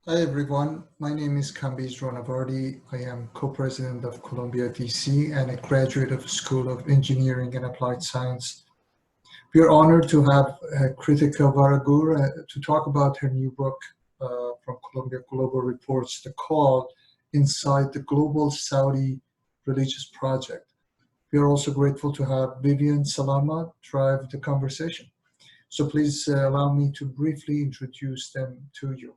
Hi everyone, my name is Kambiz Ronavardi. I am co-president of ColumbiaDC and a graduate of the School of Engineering and Applied Science. We are honored to have Krithika Varagur to talk about her new book from Columbia Global Reports, The Call Inside the Global Saudi Religious Project. We are also grateful to have Vivian Salama drive the conversation. So please allow me to briefly introduce them to you.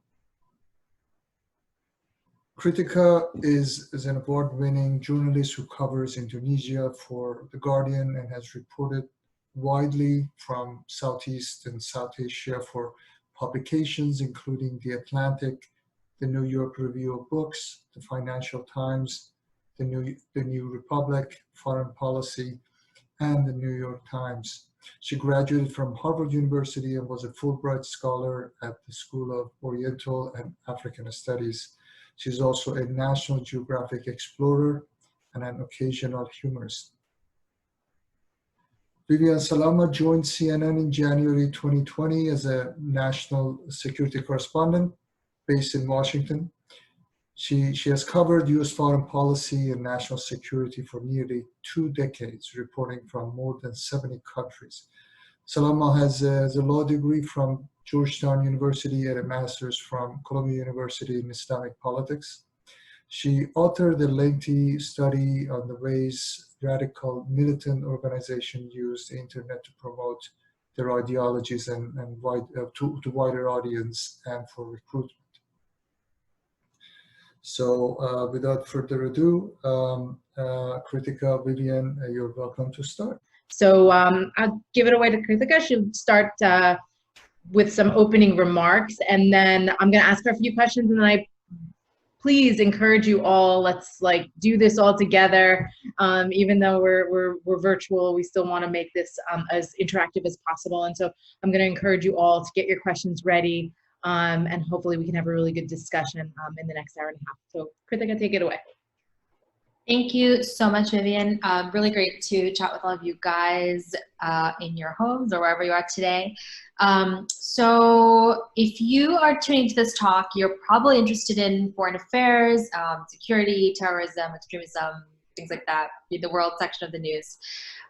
Krithika is an award-winning journalist who covers Indonesia for The Guardian and has reported widely from Southeast and South Asia for publications including The Atlantic, the New York Review of Books, the Financial Times, the New Republic, Foreign Policy, and the New York Times. She graduated from Harvard University and was a Fulbright Scholar at the School of Oriental and African Studies. She's also a National Geographic explorer and an occasional humorist. Vivian Salama joined CNN in January 2020 as a national security correspondent based in Washington. She has covered U.S. foreign policy and national security for nearly 2 decades, reporting from more than 70 countries. Salama has a law degree from Georgetown University and a master's from Columbia University in Islamic politics. She authored a lengthy study on the ways radical militant organizations use the internet to promote their ideologies and to wider audience and for recruitment. So without further ado, Krithika, Vivian, you're welcome to start. So I'll give it away to Krithika. She'll start with some opening remarks, and then I'm going to ask her a few questions, and then I please encourage you all, let's do this all together. Even though we're virtual, we still want to make this as interactive as possible. And so I'm going to encourage you all to get your questions ready, and hopefully we can have a really good discussion in the next hour and a half. So Krithika, take it away. Thank you so much, Vivian. Really great to chat with all of you guys in your homes or wherever you are today. So if you are tuning to this talk, you're probably interested in foreign affairs, security, terrorism, extremism, things like that, the world section of the news,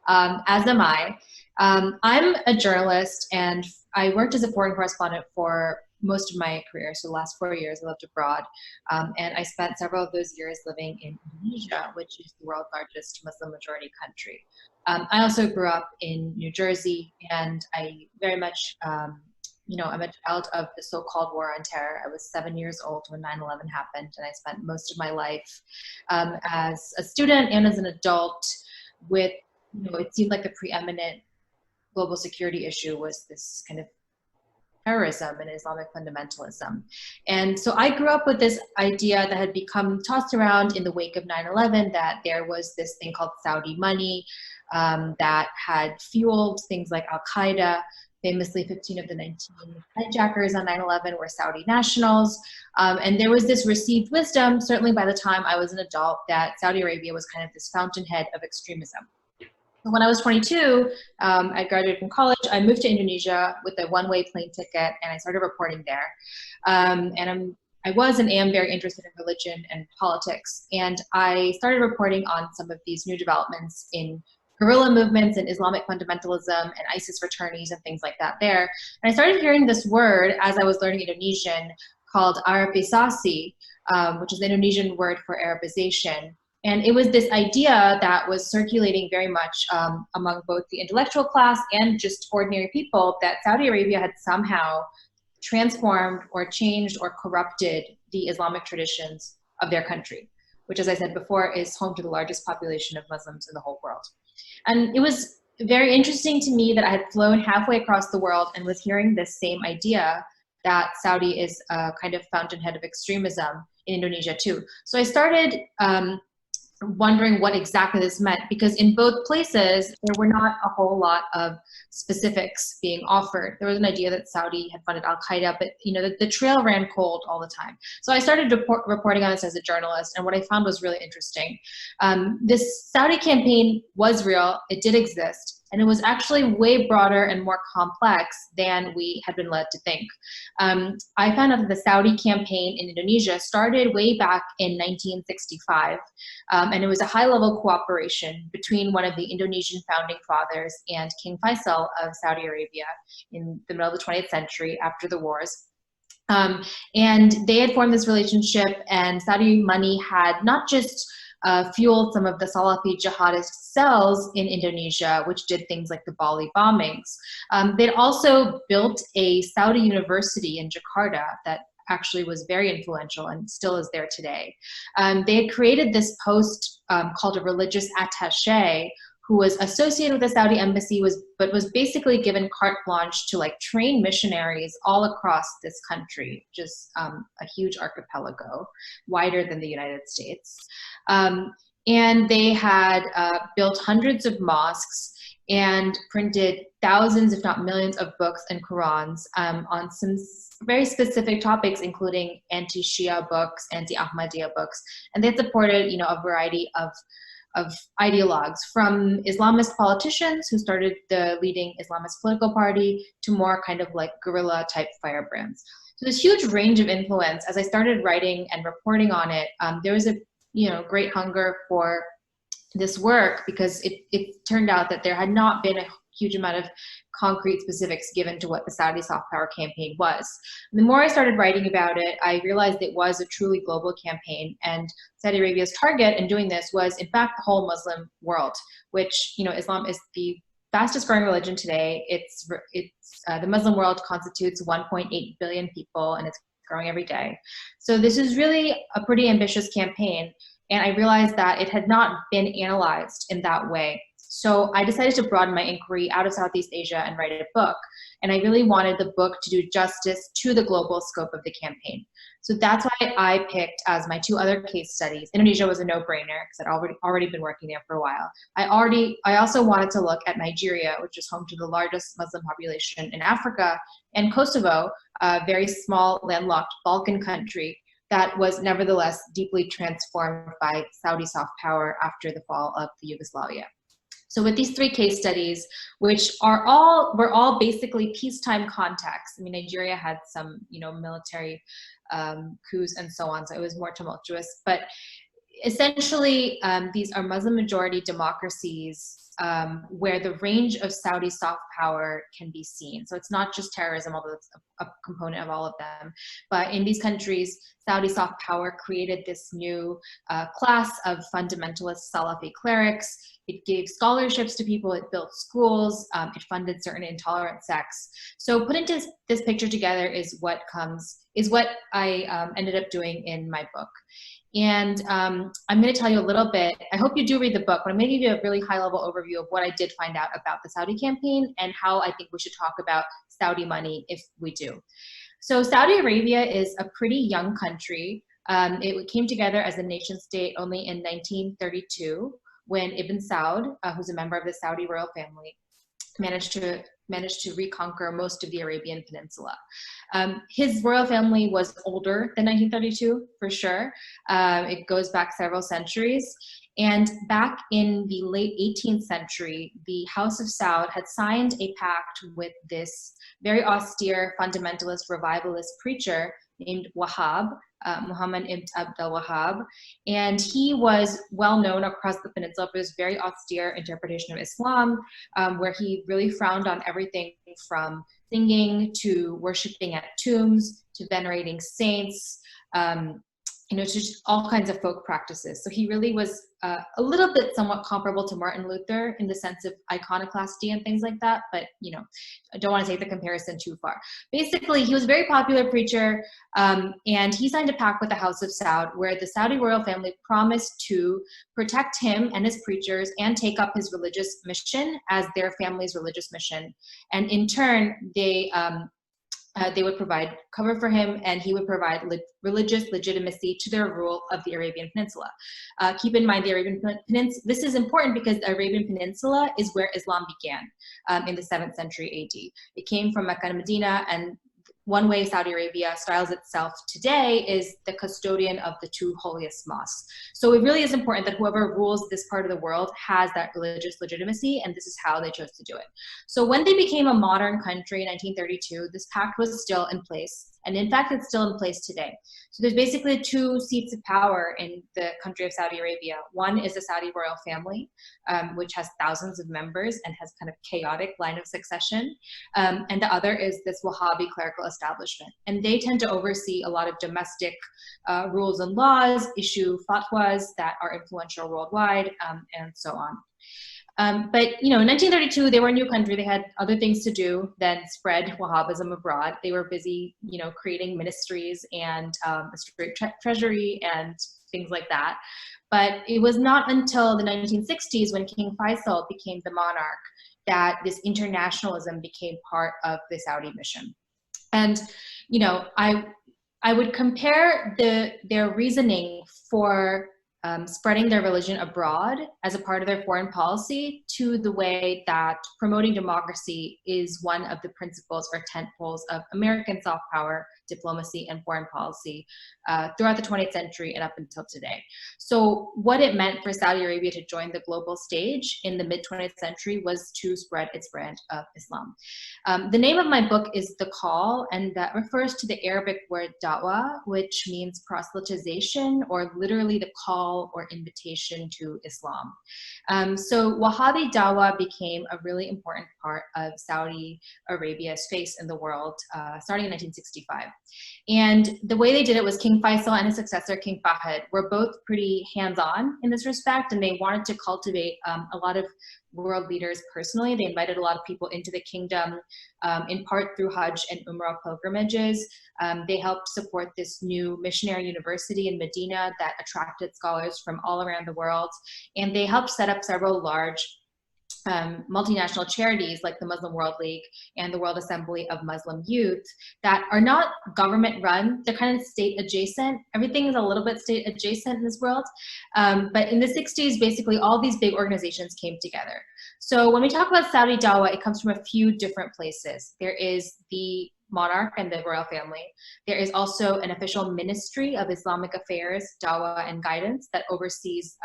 as am I. I'm a journalist, and I worked as a foreign correspondent for most of my career, so the last 4 years I lived abroad, and I spent several of those years living in Indonesia, which is the world's largest Muslim majority country. I also grew up in New Jersey, and I very much, I'm a child of the so-called war on terror. I was 7 years old when 9/11 happened, and I spent most of my life as a student and as an adult with, it seemed like the preeminent global security issue was this kind of terrorism and Islamic fundamentalism. And so I grew up with this idea that had become tossed around in the wake of 9/11, that there was this thing called Saudi money that had fueled things like Al-Qaeda. Famously, 15 of the 19 hijackers on 9/11 were Saudi nationals. And there was this received wisdom, certainly by the time I was an adult, that Saudi Arabia was kind of this fountainhead of extremism. When I was 22, I graduated from college. I moved to Indonesia with a one-way plane ticket, and I started reporting there. I was and am very interested in religion and politics, and I started reporting on some of these new developments in guerrilla movements and Islamic fundamentalism and ISIS returnees and things like that there. And I started hearing this word as I was learning Indonesian called Arabisasi, which is the Indonesian word for Arabization. And it was this idea that was circulating very much among both the intellectual class and just ordinary people, that Saudi Arabia had somehow transformed or changed or corrupted the Islamic traditions of their country, which, as I said before, is home to the largest population of Muslims in the whole world. And it was very interesting to me that I had flown halfway across the world and was hearing this same idea that Saudi is a kind of fountainhead of extremism in Indonesia too. So I started wondering what exactly this meant, because in both places there were not a whole lot of specifics being offered. There was an idea that Saudi had funded Al-Qaeda, but the trail ran cold all the time. So I started reporting on this as a journalist, and what I found was really interesting. This Saudi campaign was real, it did exist, And it was actually way broader and more complex than we had been led to think. I found out that the Saudi campaign in Indonesia started way back in 1965, and it was a high-level cooperation between one of the Indonesian founding fathers and King Faisal of Saudi Arabia in the middle of the 20th century after the wars. And they had formed this relationship, and Saudi money had not just fueled some of the Salafi jihadist cells in Indonesia, which did things like the Bali bombings. They'd also built a Saudi university in Jakarta that actually was very influential and still is there today. They had created this post called a religious attaché, who was associated with the Saudi embassy, but was basically given carte blanche to like train missionaries all across this country, just a huge archipelago, wider than the United States. And they had built hundreds of mosques and printed thousands, if not millions, of books and Qurans on some very specific topics, including anti-Shia books, anti-Ahmadiyya books, and they supported, you know, a variety of ideologues, from Islamist politicians who started the leading Islamist political party to more kind of like guerrilla type firebrands. So this huge range of influence. As I started writing and reporting on it, there was a great hunger for this work, because it turned out that there had not been a huge amount of concrete specifics given to what the Saudi soft power campaign was. And the more I started writing about it, I realized it was a truly global campaign, and Saudi Arabia's target in doing this was in fact the whole Muslim world, which, you know, Islam is the fastest growing religion today. The Muslim world constitutes 1.8 billion people, and it's growing every day. So this is really a pretty ambitious campaign, and I realized that it had not been analyzed in that way. So I decided to broaden my inquiry out of Southeast Asia and write a book. And I really wanted the book to do justice to the global scope of the campaign. So that's why I picked as my two other case studies. Indonesia was a no-brainer because I'd already been working there for a while. I also wanted to look at Nigeria, which is home to the largest Muslim population in Africa, and Kosovo, a very small landlocked Balkan country that was nevertheless deeply transformed by Saudi soft power after the fall of the Yugoslavia. So with these three case studies, which were all basically peacetime contexts. I mean, Nigeria had some, military coups and so on, so it was more tumultuous. But essentially, these are Muslim majority democracies where the range of Saudi soft power can be seen. So it's not just terrorism, although it's a component of all of them. But in these countries, Saudi soft power created this new class of fundamentalist Salafi clerics. It gave scholarships to people, it built schools, it funded certain intolerant sects. So putting this picture together is what I ended up doing in my book. And I'm going to tell you a little bit. I hope you do read the book, but I'm going to give you a really high-level overview of what I did find out about the Saudi campaign and how I think we should talk about Saudi money if we do. So Saudi Arabia is a pretty young country. It came together as a nation state only in 1932 when Ibn Saud, who's a member of the Saudi royal family, managed to reconquer most of the Arabian Peninsula. His royal family was older than 1932, for sure. It goes back several centuries. And back in the late 18th century, the House of Saud had signed a pact with this very austere, fundamentalist, revivalist preacher named Wahhab, Muhammad ibn Abdul Wahhab, and he was well known across the peninsula for his very austere interpretation of Islam, where he really frowned on everything from singing to worshiping at tombs to venerating saints, to just all kinds of folk practices. So he really was a little bit somewhat comparable to Martin Luther in the sense of iconoclasty and things like that, but I don't want to take the comparison too far. Basically, he was a very popular preacher, and he signed a pact with the House of Saud where the Saudi royal family promised to protect him and his preachers and take up his religious mission as their family's religious mission. And in turn, they would provide cover for him, and he would provide religious legitimacy to their rule of the Arabian Peninsula. Keep in mind, the Arabian Peninsula, this is important because the Arabian Peninsula is where Islam began in the 7th century AD. It came from Mecca and Medina, and one way Saudi Arabia styles itself today is the custodian of the two holiest mosques. So it really is important that whoever rules this part of the world has that religious legitimacy, and this is how they chose to do it. So when they became a modern country in 1932, this pact was still in place. And in fact, it's still in place today. So there's basically two seats of power in the country of Saudi Arabia. One is the Saudi royal family, which has thousands of members and has kind of chaotic line of succession. And the other is this Wahhabi clerical establishment. And they tend to oversee a lot of domestic rules and laws, issue fatwas that are influential worldwide, and so on. But in 1932, they were a new country. They had other things to do than spread Wahhabism abroad. They were busy, creating ministries and a state treasury and things like that. But it was not until the 1960s, when King Faisal became the monarch, that this internationalism became part of the Saudi mission. And I would compare their reasoning for spreading their religion abroad as a part of their foreign policy to the way that promoting democracy is one of the principles or tent poles of American soft power, diplomacy, and foreign policy throughout the 20th century and up until today. So what it meant for Saudi Arabia to join the global stage in the mid-20th century was to spread its brand of Islam. The name of my book is The Call, and that refers to the Arabic word da'wah, which means proselytization, or literally the call or invitation to Islam. So Wahhabi da'wah became a really important part of Saudi Arabia's face in the world starting in 1965. And the way they did it was King Faisal and his successor, King Fahd, were both pretty hands-on in this respect, and they wanted to cultivate a lot of world leaders personally. They invited a lot of people into the kingdom, in part through Hajj and Umrah pilgrimages. They helped support this new missionary university in Medina that attracted scholars from all around the world. And they helped set up several large multinational charities like the Muslim World League and the World Assembly of Muslim Youth that are not government run. They're kind of state adjacent. Everything is a little bit state adjacent in this world. But in the 60s, basically all these big organizations came together. So when we talk about Saudi dawah, it comes from a few different places. There is the monarch and the royal family. There is also an official ministry of Islamic affairs, dawah, and guidance that oversees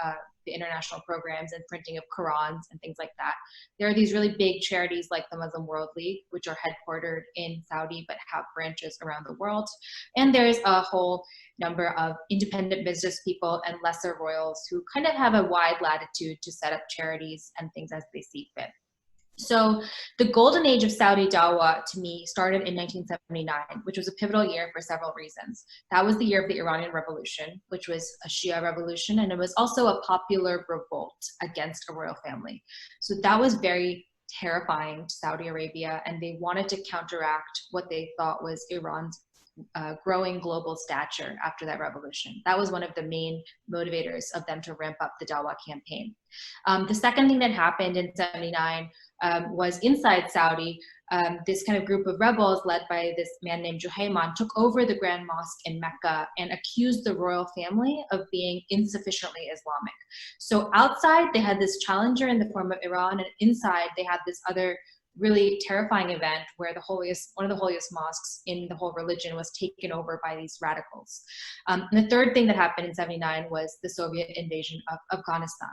the international programs and printing of Qurans and things like that. There are these really big charities like the Muslim World League, which are headquartered in Saudi but have branches around the world. And there's a whole number of independent business people and lesser royals who kind of have a wide latitude to set up charities and things as they see fit. So the golden age of Saudi dawah, to me, started in 1979, which was a pivotal year for several reasons. That was the year of the Iranian Revolution, which was a Shia revolution, and it was also a popular revolt against a royal family. So that was very terrifying to Saudi Arabia, and they wanted to counteract what they thought was Iran's growing global stature after that revolution. That was one of the main motivators of them to ramp up the dawah campaign. The second thing that happened in 79 was inside Saudi, this kind of group of rebels led by this man named Juhayman took over the Grand Mosque in Mecca and accused the royal family of being insufficiently Islamic. So outside, they had this challenger in the form of Iran, and inside, they had this other really terrifying event where one of the holiest mosques in the whole religion was taken over by these radicals. And the third thing that happened in 79 was the Soviet invasion of Afghanistan.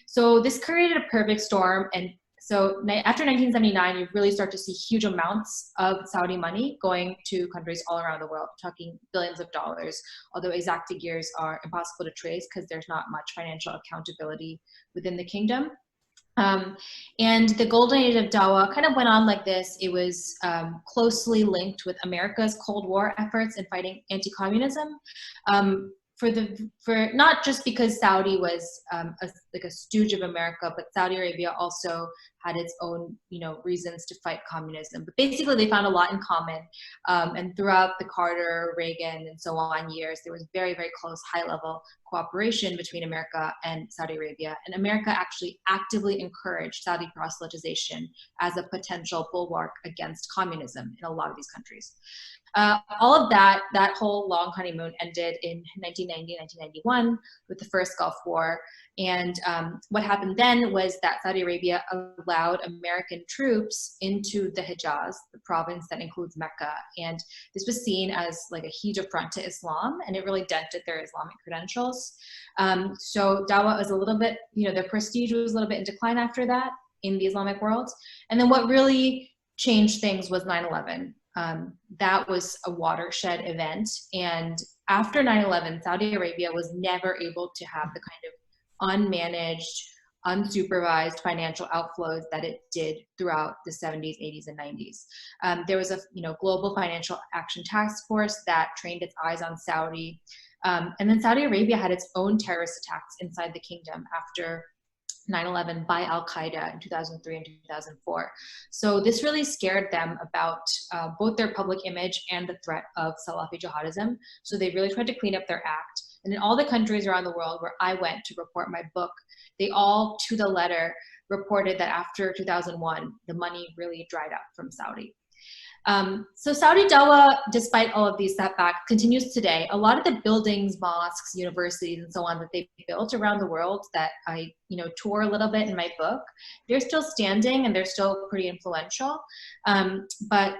So this created a perfect storm, and so after 1979, you really start to see huge amounts of Saudi money going to countries all around the world, talking billions of dollars, although exact figures are impossible to trace because there's not much financial accountability within the kingdom. And the golden age of dawah kind of went on like this. It was closely linked with America's Cold War efforts in fighting anti-communism. For not just because Saudi was like a stooge of America, but Saudi Arabia also had its own, reasons to fight communism. But basically, they found a lot in common. And throughout the Carter, Reagan, and so on years, there was very, very close, high-level cooperation between America and Saudi Arabia. And America actually actively encouraged Saudi proselytization as a potential bulwark against communism in a lot of these countries. All of that whole long honeymoon ended in 1990, 1991 with the first Gulf War. And what happened then was that Saudi Arabia allowed American troops into the Hijaz, the province that includes Mecca. And this was seen as like a huge affront to Islam, and it really dented their Islamic credentials. So Dawah was a little bit, their prestige was a little bit in decline after that in the Islamic world. And then what really changed things was 9/11. That was a watershed event. And after 9/11, Saudi Arabia was never able to have the kind of unmanaged, unsupervised financial outflows that it did throughout the 70s, 80s, and 90s. There was a global financial action task force that trained its eyes on Saudi. And then Saudi Arabia had its own terrorist attacks inside the kingdom after 9/11 by Al-Qaeda in 2003 and 2004. So this really scared them about both their public image and the threat of Salafi jihadism. So they really tried to clean up their act. And in all the countries around the world where I went to report my book, they all, to the letter, reported that after 2001, the money really dried up from Saudi. So Saudi Dawah, despite all of these setbacks, continues today. A lot of the buildings, mosques, universities, and so on that they built around the world that I, tour a little bit in my book, they're still standing and they're still pretty influential. But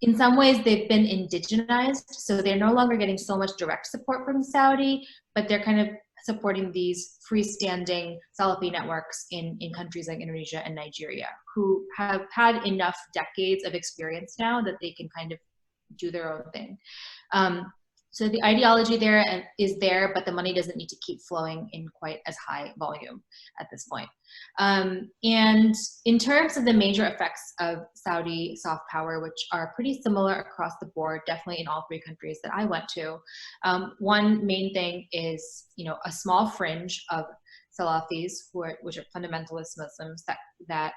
in some ways, they've been indigenized, so they're no longer getting so much direct support from Saudi, but they're kind of supporting these freestanding Salafi networks in countries like Indonesia and Nigeria, who have had enough decades of experience now that they can kind of do their own thing. So the ideology there is there, but the money doesn't need to keep flowing in quite as high volume at this point. And in terms of the major effects of Saudi soft power, which are pretty similar across the board, definitely in all three countries that I went to, one main thing is, a small fringe of Salafis, which are fundamentalist Muslims that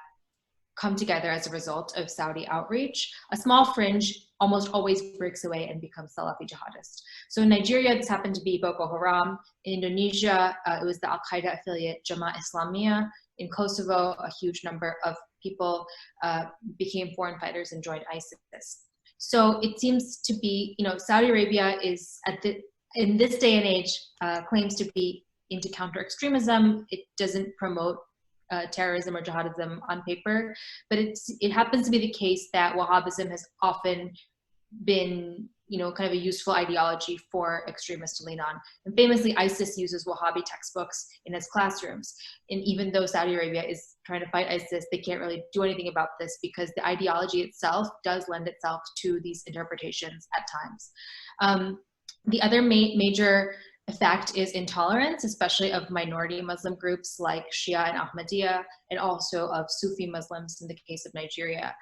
come together as a result of Saudi outreach. A small fringe almost always breaks away and becomes Salafi jihadist. So in Nigeria, this happened to be Boko Haram. In Indonesia, it was the Al-Qaeda affiliate Jamaah Islamiyah. In Kosovo, a huge number of people became foreign fighters and joined ISIS. So it seems to be, Saudi Arabia is in this day and age claims to be into counter-extremism. It doesn't promote terrorism or jihadism on paper, but it happens to be the case that Wahhabism has often been, kind of a useful ideology for extremists to lean on. And famously, ISIS uses Wahhabi textbooks in its classrooms. And even though Saudi Arabia is trying to fight ISIS, they can't really do anything about this because the ideology itself does lend itself to these interpretations at times. The other major effect is intolerance, especially of minority Muslim groups like Shia and Ahmadiyya, and also of Sufi Muslims in the case of Nigeria.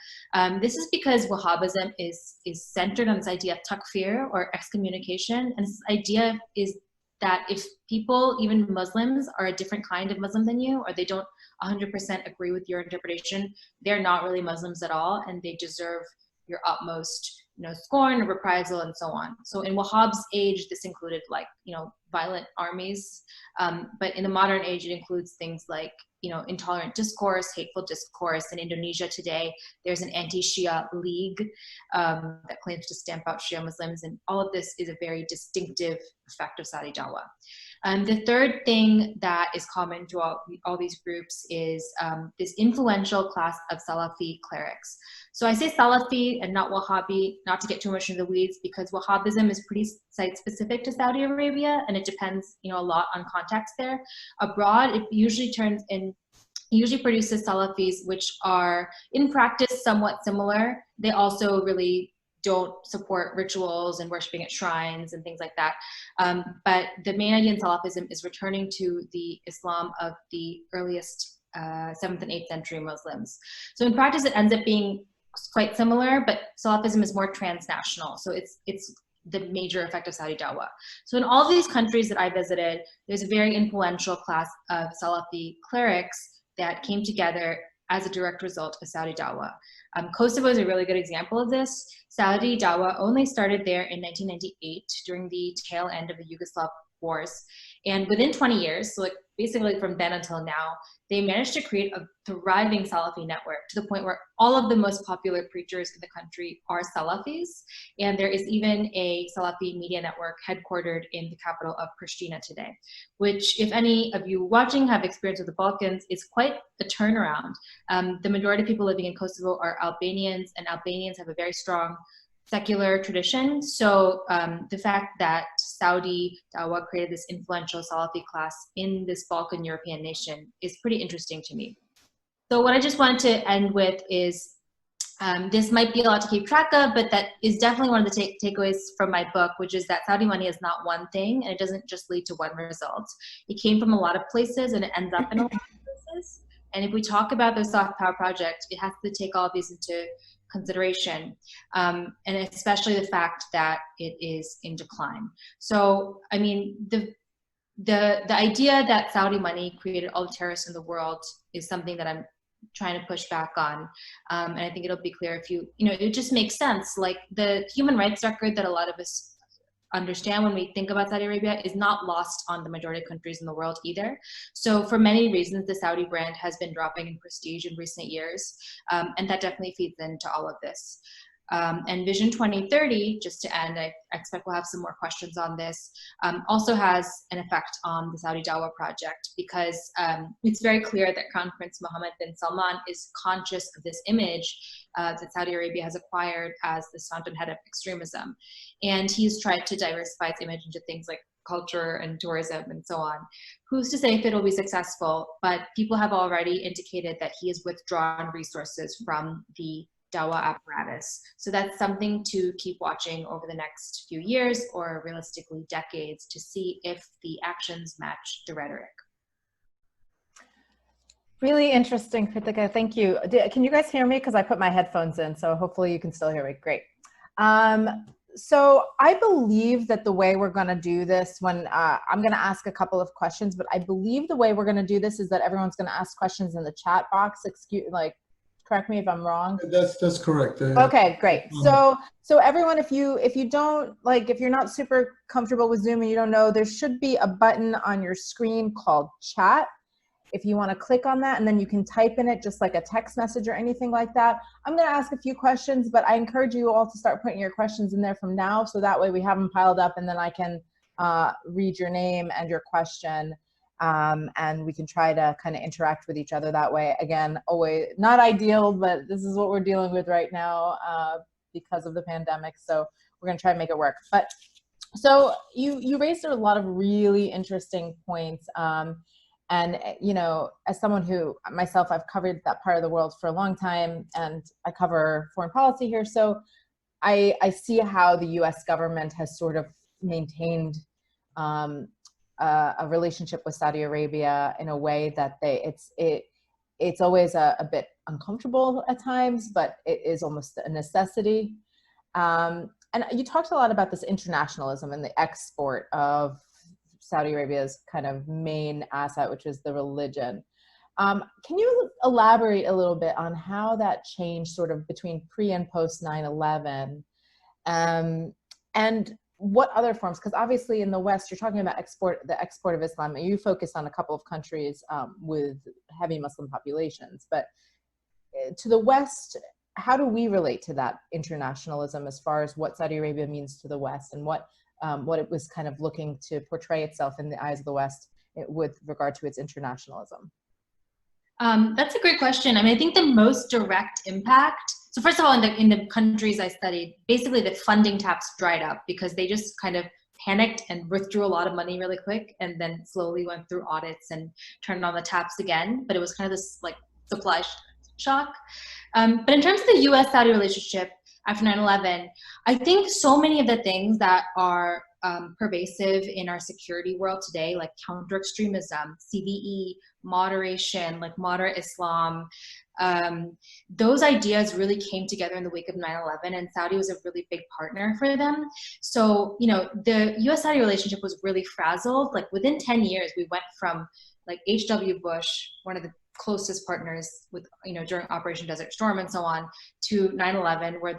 This is because Wahhabism is centered on this idea of takfir, or excommunication, and this idea is that if people, even Muslims, are a different kind of Muslim than you, or they don't 100% agree with your interpretation, they're not really Muslims at all, and they deserve your utmost scorn, reprisal, and so on. So in Wahhab's age, this included violent armies, but in the modern age, it includes things like intolerant discourse, hateful discourse. In Indonesia today, there's an anti-Shia league that claims to stamp out Shia Muslims, and all of this is a very distinctive effect of Saudi Dawah. The third thing that is common to all these groups is this influential class of Salafi clerics. So I say Salafi and not Wahhabi, not to get too much into the weeds, because Wahhabism is pretty site-specific to Saudi Arabia, and it depends, a lot on context there. Abroad, it usually produces Salafis, which are in practice somewhat similar. They also really don't support rituals and worshiping at shrines and things like that. But the main idea in Salafism is returning to the Islam of the earliest 7th and 8th century Muslims. So in practice, it ends up being quite similar, but Salafism is more transnational. So it's the major effect of Saudi Dawah. So in all these countries that I visited, there's a very influential class of Salafi clerics that came together as a direct result of Saudi Dawah. Kosovo is a really good example of this. Saudi Dawah only started there in 1998 during the tail end of the Yugoslav wars. And within 20 years, so basically from then until now, they managed to create a thriving Salafi network to the point where all of the most popular preachers in the country are Salafis. And there is even a Salafi media network headquartered in the capital of Pristina today, which, if any of you watching have experience with the Balkans, is quite a turnaround. The majority of people living in Kosovo are Albanians, and Albanians have a very strong secular tradition. So the fact that Saudi Dawah created this influential Salafi class in this Balkan European nation is pretty interesting to me. So what I just wanted to end with is, this might be a lot to keep track of, but that is definitely one of the takeaways from my book, which is that Saudi money is not one thing, and it doesn't just lead to one result. It came from a lot of places, and it ends up in a lot of places. And if we talk about the soft power project, it has to take all of these into consideration, and especially the fact that it is in decline. So, I mean, the idea that Saudi money created all the terrorists in the world is something that I'm trying to push back on, and I think it'll be clear if you know, it just makes sense. Like, the human rights record that a lot of us understand when we think about Saudi Arabia is not lost on the majority of countries in the world either. So for many reasons, the Saudi brand has been dropping in prestige in recent years, and that definitely feeds into all of this. And Vision 2030, just to end, I expect we'll have some more questions on this, also has an effect on the Saudi Dawah project, because it's very clear that Crown Prince Mohammed bin Salman is conscious of this image that Saudi Arabia has acquired as the staunch head of extremism. And he's tried to diversify its image into things like culture and tourism and so on. Who's to say if it'll be successful? But people have already indicated that he has withdrawn resources from the Dawah apparatus. So that's something to keep watching over the next few years, or realistically decades, to see if the actions match the rhetoric. Really interesting, Krithika. Thank you. Can you guys hear me? Because I put my headphones in, so hopefully you can still hear me. Great. So I believe that the way we're going to do this, when I'm going to ask a couple of questions, but I believe the way we're going to do this is that everyone's going to ask questions in the chat box. Correct me if I'm wrong. That's correct. Okay, great. So everyone, if you don't, like, if you're not super comfortable with Zoom and you don't know, there should be a button on your screen called chat. If you want to click on that, and then you can type in it just like a text message or anything like that. I'm going to ask a few questions, but I encourage you all to start putting your questions in there from now, so that way we have them piled up, and then I can read your name and your question. And we can try to kind of interact with each other that way. Again, always not ideal, but this is what we're dealing with right now because of the pandemic. So we're going to try and make it work. But so you raised a lot of really interesting points. And, you know, as someone who myself, I've covered that part of the world for a long time, and I cover foreign policy here. So I see how the US government has sort of maintained a relationship with Saudi Arabia in a way that it's always a bit uncomfortable at times, but it is almost a necessity. And you talked a lot about this internationalism and the export of Saudi Arabia's kind of main asset, which is the religion. Can you elaborate a little bit on how that changed sort of between pre and post 9/11, and what other forms? Because obviously in the West, you're talking about the export of Islam, and you focus on a couple of countries with heavy Muslim populations. But to the West, how do we relate to that internationalism as far as what Saudi Arabia means to the West, and what it was kind of looking to portray itself in the eyes of the West with regard to its internationalism? That's a great question. I mean, I think the most direct impact, so first of all, in the countries I studied, basically the funding taps dried up because they just kind of panicked and withdrew a lot of money really quick, and then slowly went through audits and turned on the taps again. But it was kind of this like supply shock. But in terms of the US-Saudi relationship after 9/11, I think so many of the things that are pervasive in our security world today, like counter-extremism, CVE, moderation, like moderate Islam, those ideas really came together in the wake of 9/11, and Saudi was a really big partner for them. So, you know, the US-Saudi relationship was really frazzled. Like within 10 years, we went from like H.W. Bush, one of the closest partners with, you know, during Operation Desert Storm and so on, to 9/11, where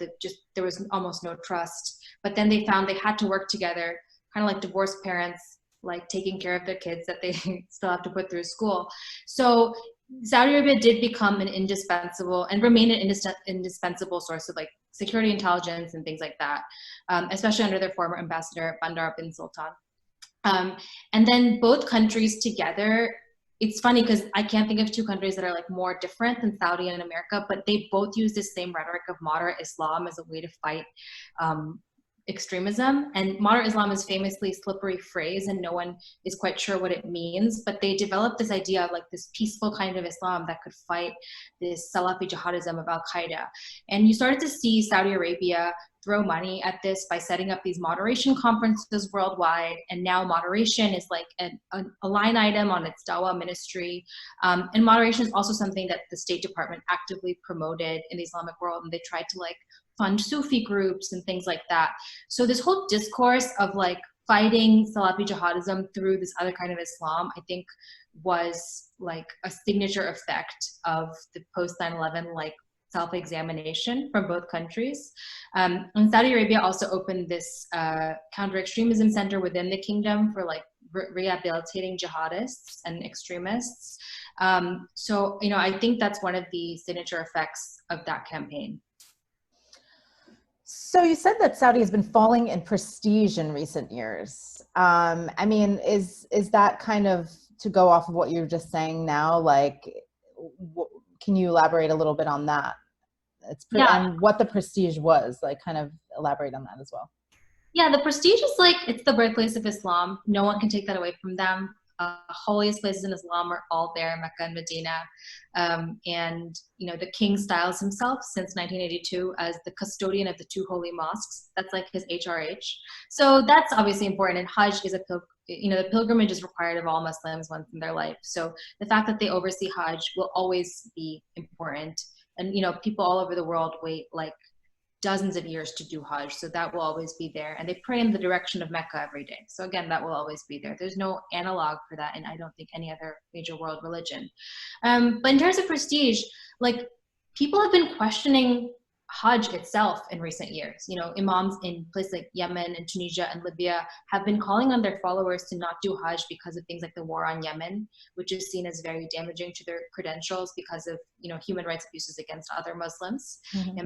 there was almost no trust. But then they found they had to work together, kind of like divorced parents. like taking care of their kids that they still have to put through school. So Saudi Arabia did become an indispensable and remain an indispensable source of like security intelligence and things like that, especially under their former ambassador, Bandar bin Sultan. And then both countries together, it's funny because I can't think of two countries that are like more different than Saudi and America, but they both use this same rhetoric of moderate Islam as a way to fight extremism. And moderate Islam is famously a slippery phrase and no one is quite sure what it means, but they developed this idea of like this peaceful kind of Islam that could fight this Salafi jihadism of Al-Qaeda. And you started to see Saudi Arabia throw money at this by setting up these moderation conferences worldwide. And now moderation is like a line item on its dawah ministry. And moderation is also something that the State Department actively promoted in the Islamic world. And they tried to like fund Sufi groups and things like that. So this whole discourse of like fighting Salafi jihadism through this other kind of Islam, I think was like a signature effect of the post 9/11 like self-examination from both countries. And Saudi Arabia also opened this counter-extremism center within the kingdom for like rehabilitating jihadists and extremists. So, you know, I think that's one of the signature effects of that campaign. So you said that Saudi has been falling in prestige in recent years. I mean, is that kind of to go off of what you're just saying now? Like, can you elaborate a little bit on that? And what the prestige was, like kind of elaborate on that as well. Yeah, the prestige is like, it's the birthplace of Islam. No one can take that away from them. Holiest places in Islam are all there, Mecca and Medina. And, you know, the king styles himself since 1982 as the custodian of the two holy mosques. That's like his HRH. So that's obviously important. And Hajj is the pilgrimage is required of all Muslims once in their life. So the fact that they oversee Hajj will always be important. And, you know, people all over the world wait like dozens of years to do Hajj. So that will always be there. And they pray in the direction of Mecca every day. So again, that will always be there. There's no analog for that. And I don't think any other major world religion. But in terms of prestige, like people have been questioning Hajj itself in recent years. You know, imams in places like Yemen and Tunisia and Libya have been calling on their followers to not do Hajj because of things like the war on Yemen, which is seen as very damaging to their credentials because of, you know, human rights abuses against other Muslims in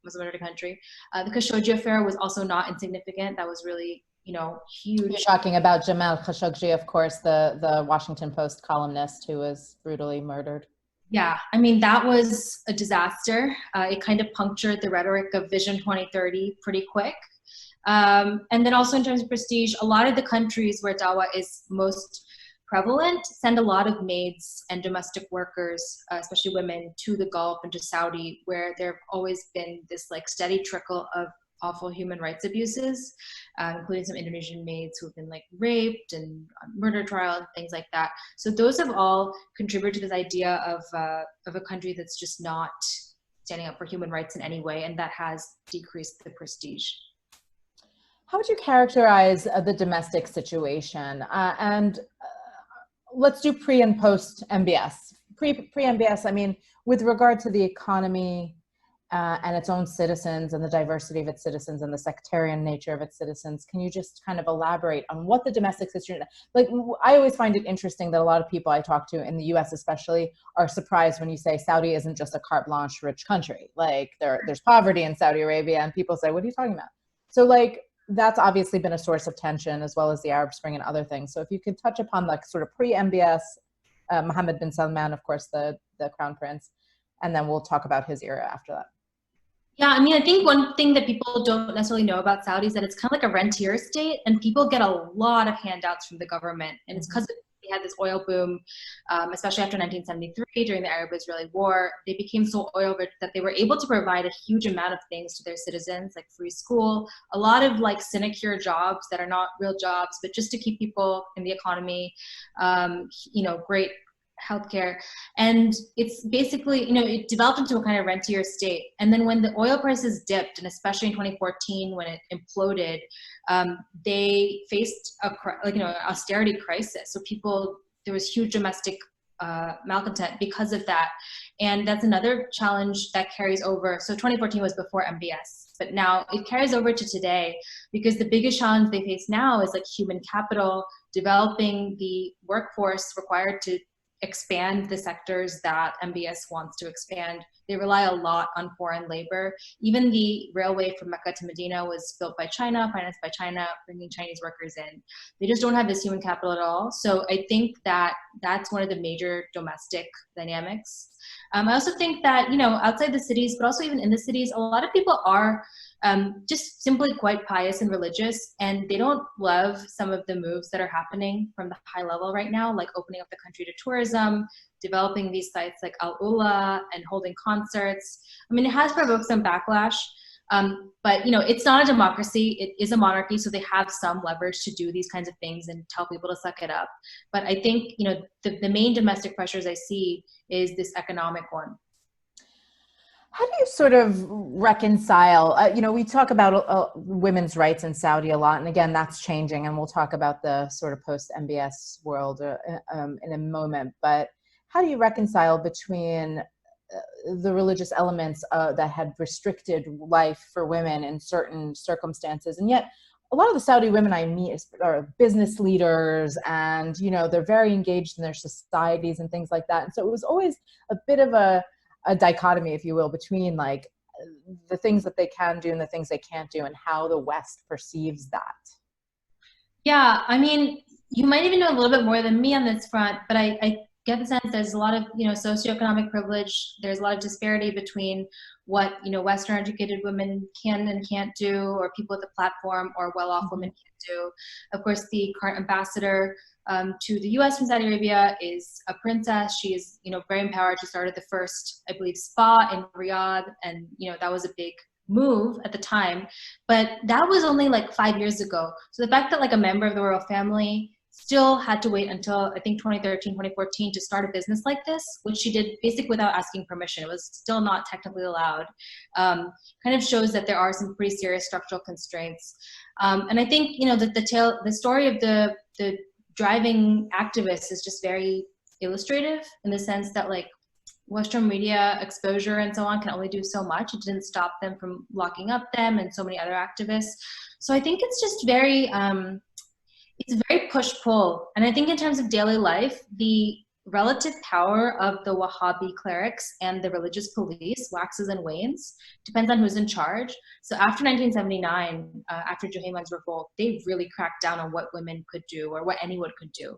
Muslim country. The Khashoggi affair was also not insignificant. That was really, you know, huge. You're talking about Jamal Khashoggi, of course, the Washington Post columnist who was brutally murdered. Yeah, I mean, that was a disaster. It kind of punctured the rhetoric of Vision 2030 pretty quick. And then also in terms of prestige, a lot of the countries where dawah is most prevalent send a lot of maids and domestic workers, especially women, to the Gulf and to Saudi, where there have always been this like steady trickle of awful human rights abuses, including some Indonesian maids who have been like raped and on murder trial and things like that. So those have all contributed to this idea of a country that's just not standing up for human rights in any way, and that has decreased the prestige. How would you characterize the domestic situation? Let's do pre and post MBS. Pre-MBS, I mean, with regard to the economy, and its own citizens and the diversity of its citizens and the sectarian nature of its citizens. Can you just kind of elaborate on what the domestic situation, like I always find it interesting that a lot of people I talk to in the US especially are surprised when you say Saudi isn't just a carte blanche rich country. Like there's poverty in Saudi Arabia and people say, what are you talking about? So like that's obviously been a source of tension as well as the Arab Spring and other things. So if you could touch upon like sort of pre-MBS, Mohammed bin Salman, of course, the crown prince, and then we'll talk about his era after that. Yeah, I mean, I think one thing that people don't necessarily know about Saudi is that it's kind of like a rentier state, and people get a lot of handouts from the government. And it's because they had this oil boom, especially after 1973 during the Arab-Israeli War. They became so oil rich that they were able to provide a huge amount of things to their citizens, like free school, a lot of like sinecure jobs that are not real jobs, but just to keep people in the economy, you know, great healthcare. And it's basically, you know, it developed into a kind of rentier state. And then when the oil prices dipped, and especially in 2014 when it imploded, they faced a austerity crisis. So there was huge domestic malcontent because of that. And that's another challenge that carries over. So 2014 was before MBS, but now it carries over to today, because the biggest challenge they face now is like human capital, developing the workforce required to expand the sectors that MBS wants to expand. They rely a lot on foreign labor. Even the railway from Mecca to Medina was built by China, financed by China, bringing Chinese workers in. They just don't have this human capital at all. So I think that that's one of the major domestic dynamics. I also think that, outside the cities, but also even in the cities, a lot of people are just simply quite pious and religious, and they don't love some of the moves that are happening from the high level right now, like opening up the country to tourism, developing these sites like Al-Ula, and holding concerts. I mean, it has provoked some backlash, but it's not a democracy. It is a monarchy, so they have some leverage to do these kinds of things and tell people to suck it up. But I think the main domestic pressures I see is this economic one. How do you sort of reconcile, we talk about women's rights in Saudi a lot, and again, that's changing, and we'll talk about the sort of post-MBS world in a moment, but how do you reconcile between the religious elements that had restricted life for women in certain circumstances, and yet a lot of the Saudi women I meet are business leaders, and they're very engaged in their societies and things like that, and so it was always a bit of a dichotomy, if you will, between like the things that they can do and the things they can't do, and how the West perceives that. Yeah, I mean, you might even know a little bit more than me on this front, but I get the sense there's a lot of socioeconomic privilege. There's a lot of disparity between what Western educated women can and can't do, or people with a platform, or well-off women can't do. Of course, the current ambassador to the U.S. from Saudi Arabia is a princess. She is, very empowered. She started the first, I believe, spa in Riyadh, and that was a big move at the time. But that was only like 5 years ago. So the fact that like a member of the royal family still had to wait until I think 2013, 2014 to start a business like this, which she did basically without asking permission. It was still not technically allowed. Kind of shows that there are some pretty serious structural constraints. And I think that the story of the driving activists is just very illustrative, in the sense that like Western media exposure and so on can only do so much. It didn't stop them from locking up them and so many other activists. So I think it's just very, it's very push-pull. And I think in terms of daily life, the relative power of the Wahhabi clerics and the religious police waxes and wanes, depends on who's in charge. So after 1979, after Juhayman's revolt, they really cracked down on what women could do, or what anyone could do.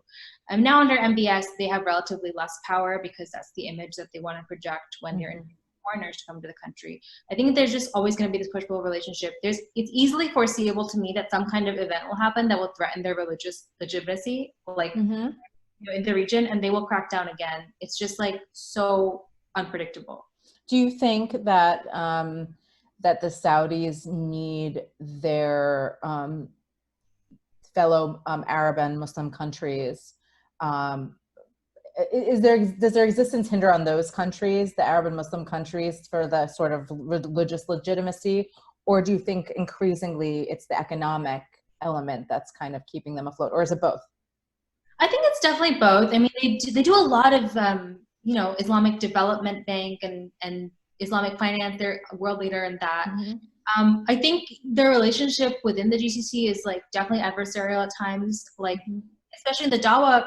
And now under MBS, they have relatively less power, because that's the image that they want to project when they're in foreigners to come to the country. I think there's just always going to be this push-pull relationship. It's easily foreseeable to me that some kind of event will happen that will threaten their religious legitimacy, like in the region, and they will crack down again. It's just like so unpredictable. Do you think that that the Saudis need their fellow Arab and Muslim countries? Does their existence hinder on those countries, the Arab and Muslim countries, for the sort of religious legitimacy, or do you think increasingly it's the economic element that's kind of keeping them afloat, or is it both? I think it's definitely both. I mean, they do a lot of, Islamic Development Bank and Islamic finance. They're a world leader in that. I think their relationship within the GCC is like definitely adversarial at times. Like, especially in the Dawah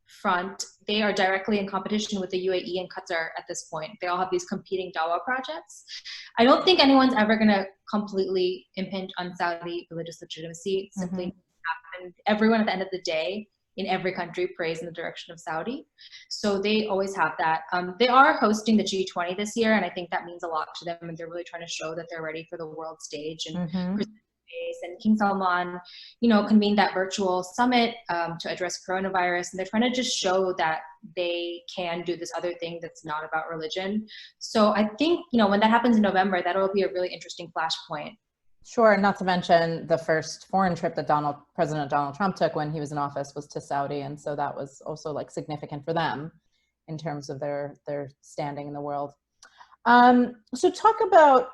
front, they are directly in competition with the UAE and Qatar at this point. They all have these competing Dawah projects. I don't think anyone's ever going to completely impinge on Saudi religious legitimacy. It simply happened. Everyone at the end of the day, in every country, prays in the direction of Saudi. So they always have that. They are hosting the G20 this year, and I think that means a lot to them, and they're really trying to show that they're ready for the world stage. And King Salman, convened that virtual summit to address coronavirus, and they're trying to just show that they can do this other thing that's not about religion. So I think, when that happens in November, that'll be a really interesting flashpoint. Sure, and not to mention the first foreign trip that President Donald Trump took when he was in office was to Saudi, and so that was also like significant for them in terms of their standing in the world. So talk about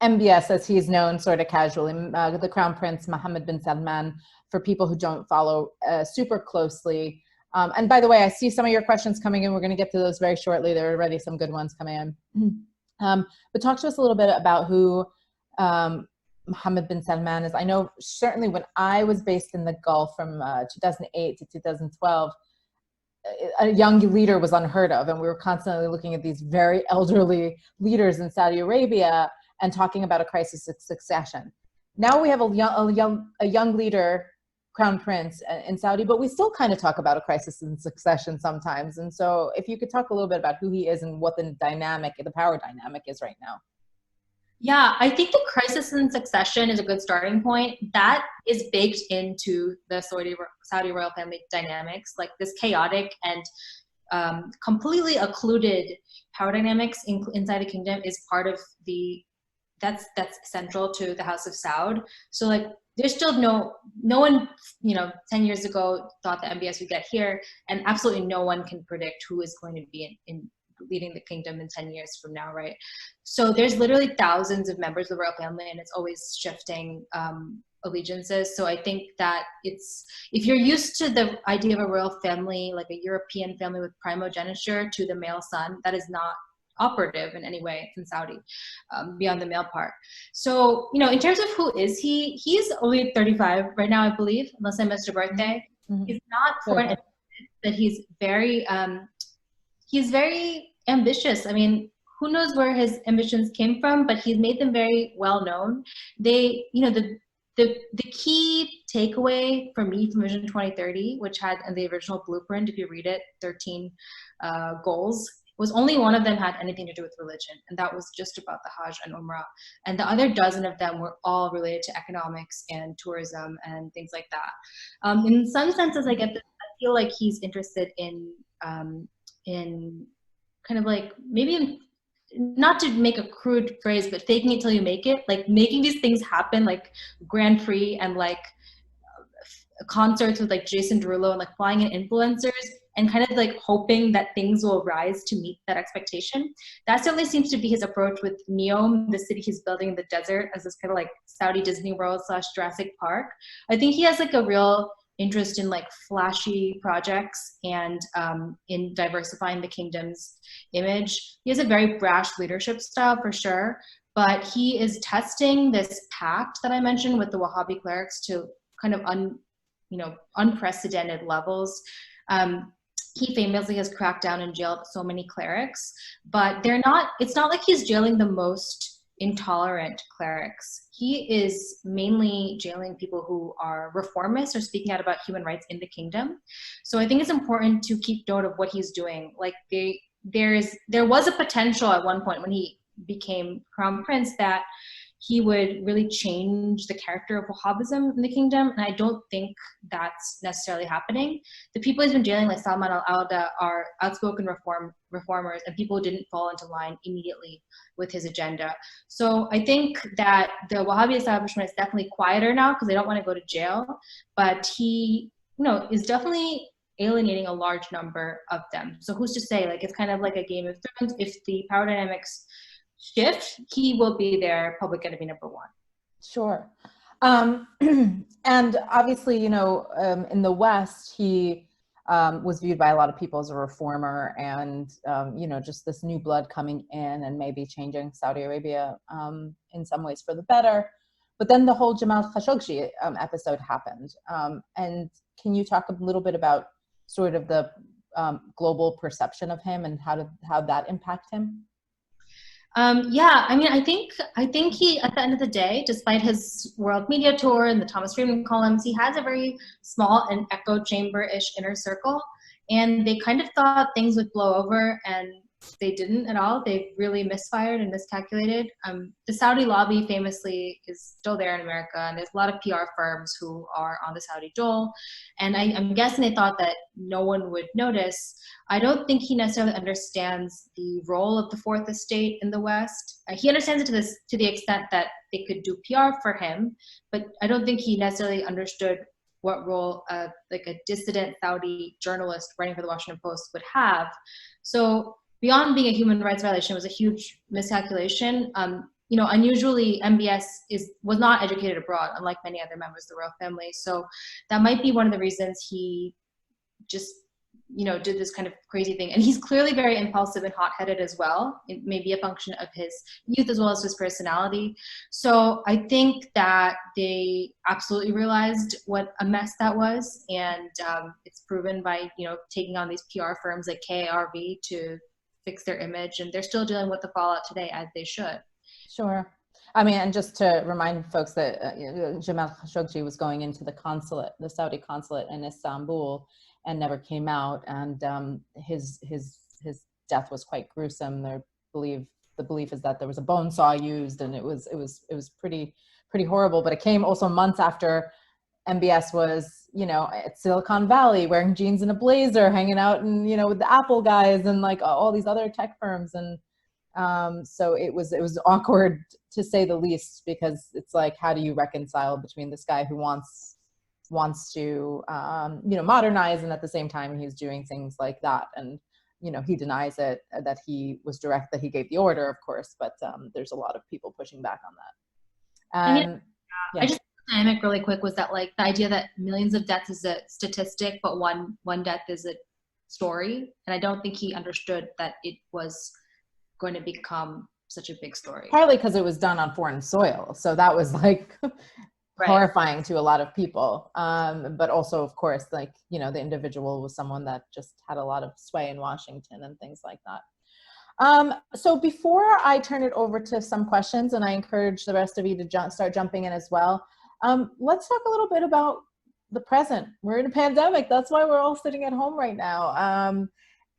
MBS, as he's known sort of casually, the Crown Prince Mohammed bin Salman, for people who don't follow super closely. And by the way, I see some of your questions coming in. We're going to get to those very shortly. There are already some good ones coming in. But talk to us a little bit about who Mohammed bin Salman is. I know certainly when I was based in the Gulf from 2008 to 2012, a young leader was unheard of, and we were constantly looking at these very elderly leaders in Saudi Arabia and talking about a crisis of succession. Now we have a young leader, Crown Prince, in Saudi, but we still kind of talk about a crisis in succession sometimes. And so if you could talk a little bit about who he is and what the power dynamic is right now. Yeah, I think the crisis in succession is a good starting point. That is baked into the Saudi royal family dynamics, like this chaotic and completely occluded power dynamics inside the kingdom is part of that's central to the House of Saud. So like there's still no one, 10 years ago thought that MBS would get here, and absolutely no one can predict who is going to be in leading the kingdom in 10 years from now, right? So there's literally thousands of members of the royal family, and it's always shifting allegiances. So I think that if you're used to the idea of a royal family, like a European family with primogeniture to the male son, that is not operative in any way in Saudi, beyond the male part. So, in terms of who is he's only 35 right now, I believe, unless I missed a birthday. Mm-hmm. He's not foreign, but he's very ambitious. I mean, who knows where his ambitions came from, but he's made them very well known. They, the key takeaway for me from Vision 2030, which had in the original blueprint, if you read it, 13 goals, was only one of them had anything to do with religion, and that was just about the Hajj and Umrah. And the other dozen of them were all related to economics and tourism and things like that. In some senses, I feel like he's interested in kind of like maybe not to make a crude phrase, but faking it till you make it, like making these things happen, like Grand Prix and like concerts with like Jason Derulo and like flying in influencers, and kind of like hoping that things will rise to meet that expectation. That certainly seems to be his approach with Neom, the city he's building in the desert as this kind of like Saudi Disney World / Jurassic Park. I think he has like a real interest in like flashy projects and in diversifying the kingdom's image. He has a very brash leadership style for sure, but he is testing this pact that I mentioned with the Wahhabi clerics to kind of unprecedented levels. He famously has cracked down and jailed so many clerics, but it's not like he's jailing the most intolerant clerics. He is mainly jailing people who are reformists or speaking out about human rights in the kingdom. So I think it's important to keep note of what he's doing. Like there was a potential at one point when he became crown prince that he would really change the character of Wahhabism in the kingdom, and I don't think that's necessarily happening. The people he's been jailing, like Salman al-Auda, are outspoken reformers and people who didn't fall into line immediately with his agenda. So I think that the Wahhabi establishment is definitely quieter now because they don't want to go to jail, but he, is definitely alienating a large number of them. So who's to say? Like, it's kind of like a Game of Thrones. If the power dynamics shift, he will be their public enemy number one. Sure. And obviously, in the West, he was viewed by a lot of people as a reformer and, just this new blood coming in and maybe changing Saudi Arabia in some ways for the better. But then the whole Jamal Khashoggi episode happened. And can you talk a little bit about sort of the global perception of him and how that impact him? Yeah, I mean, I think he, at the end of the day, despite his world media tour and the Thomas Friedman columns, he has a very small and echo chamber-ish inner circle, and they kind of thought things would blow over, and they didn't at all. They really misfired and miscalculated. The Saudi lobby famously is still there in America, and there's a lot of PR firms who are on the Saudi dole, and I'm guessing they thought that no one would notice. I don't think he necessarily understands the role of the fourth estate in the West. He understands it to the extent that they could do PR for him, but I don't think he necessarily understood what role like a dissident Saudi journalist writing for the Washington Post would have. So beyond being a human rights violation, it was a huge miscalculation. Unusually MBS was not educated abroad, unlike many other members of the royal family. So that might be one of the reasons he just did this kind of crazy thing. And he's clearly very impulsive and hot-headed as well. It may be a function of his youth as well as his personality. So I think that they absolutely realized what a mess that was. And it's proven by, taking on these PR firms like KARV to fix their image. And they're still dealing with the fallout today, as they should. Sure. I mean, and just to remind folks that Jamal Khashoggi was going into the Saudi consulate in Istanbul, and never came out, and his death was quite gruesome. The belief is that there was a bone saw used, and it was pretty horrible. But it came also months after MBS was at Silicon Valley wearing jeans and a blazer, hanging out and with the Apple guys and like all these other tech firms, and so it was awkward to say the least, because it's like, how do you reconcile between this guy who wants to modernize, and at the same time he's doing things like that, and he denies it, that he gave the order, of course, but there's a lot of people pushing back on that. Yeah. I just dynamic really quick was that, like, the idea that millions of deaths is a statistic, but one death is a story, and I don't think he understood that it was going to become such a big story. Partly because it was done on foreign soil, so that was like Right. horrifying to a lot of people, but also, of course, like the individual was someone that just had a lot of sway in Washington and things like that. So before I turn it over to some questions, and I encourage the rest of you to start jumping in as well, let's talk a little bit about the present. We're in a pandemic. That's why we're all sitting at home right now.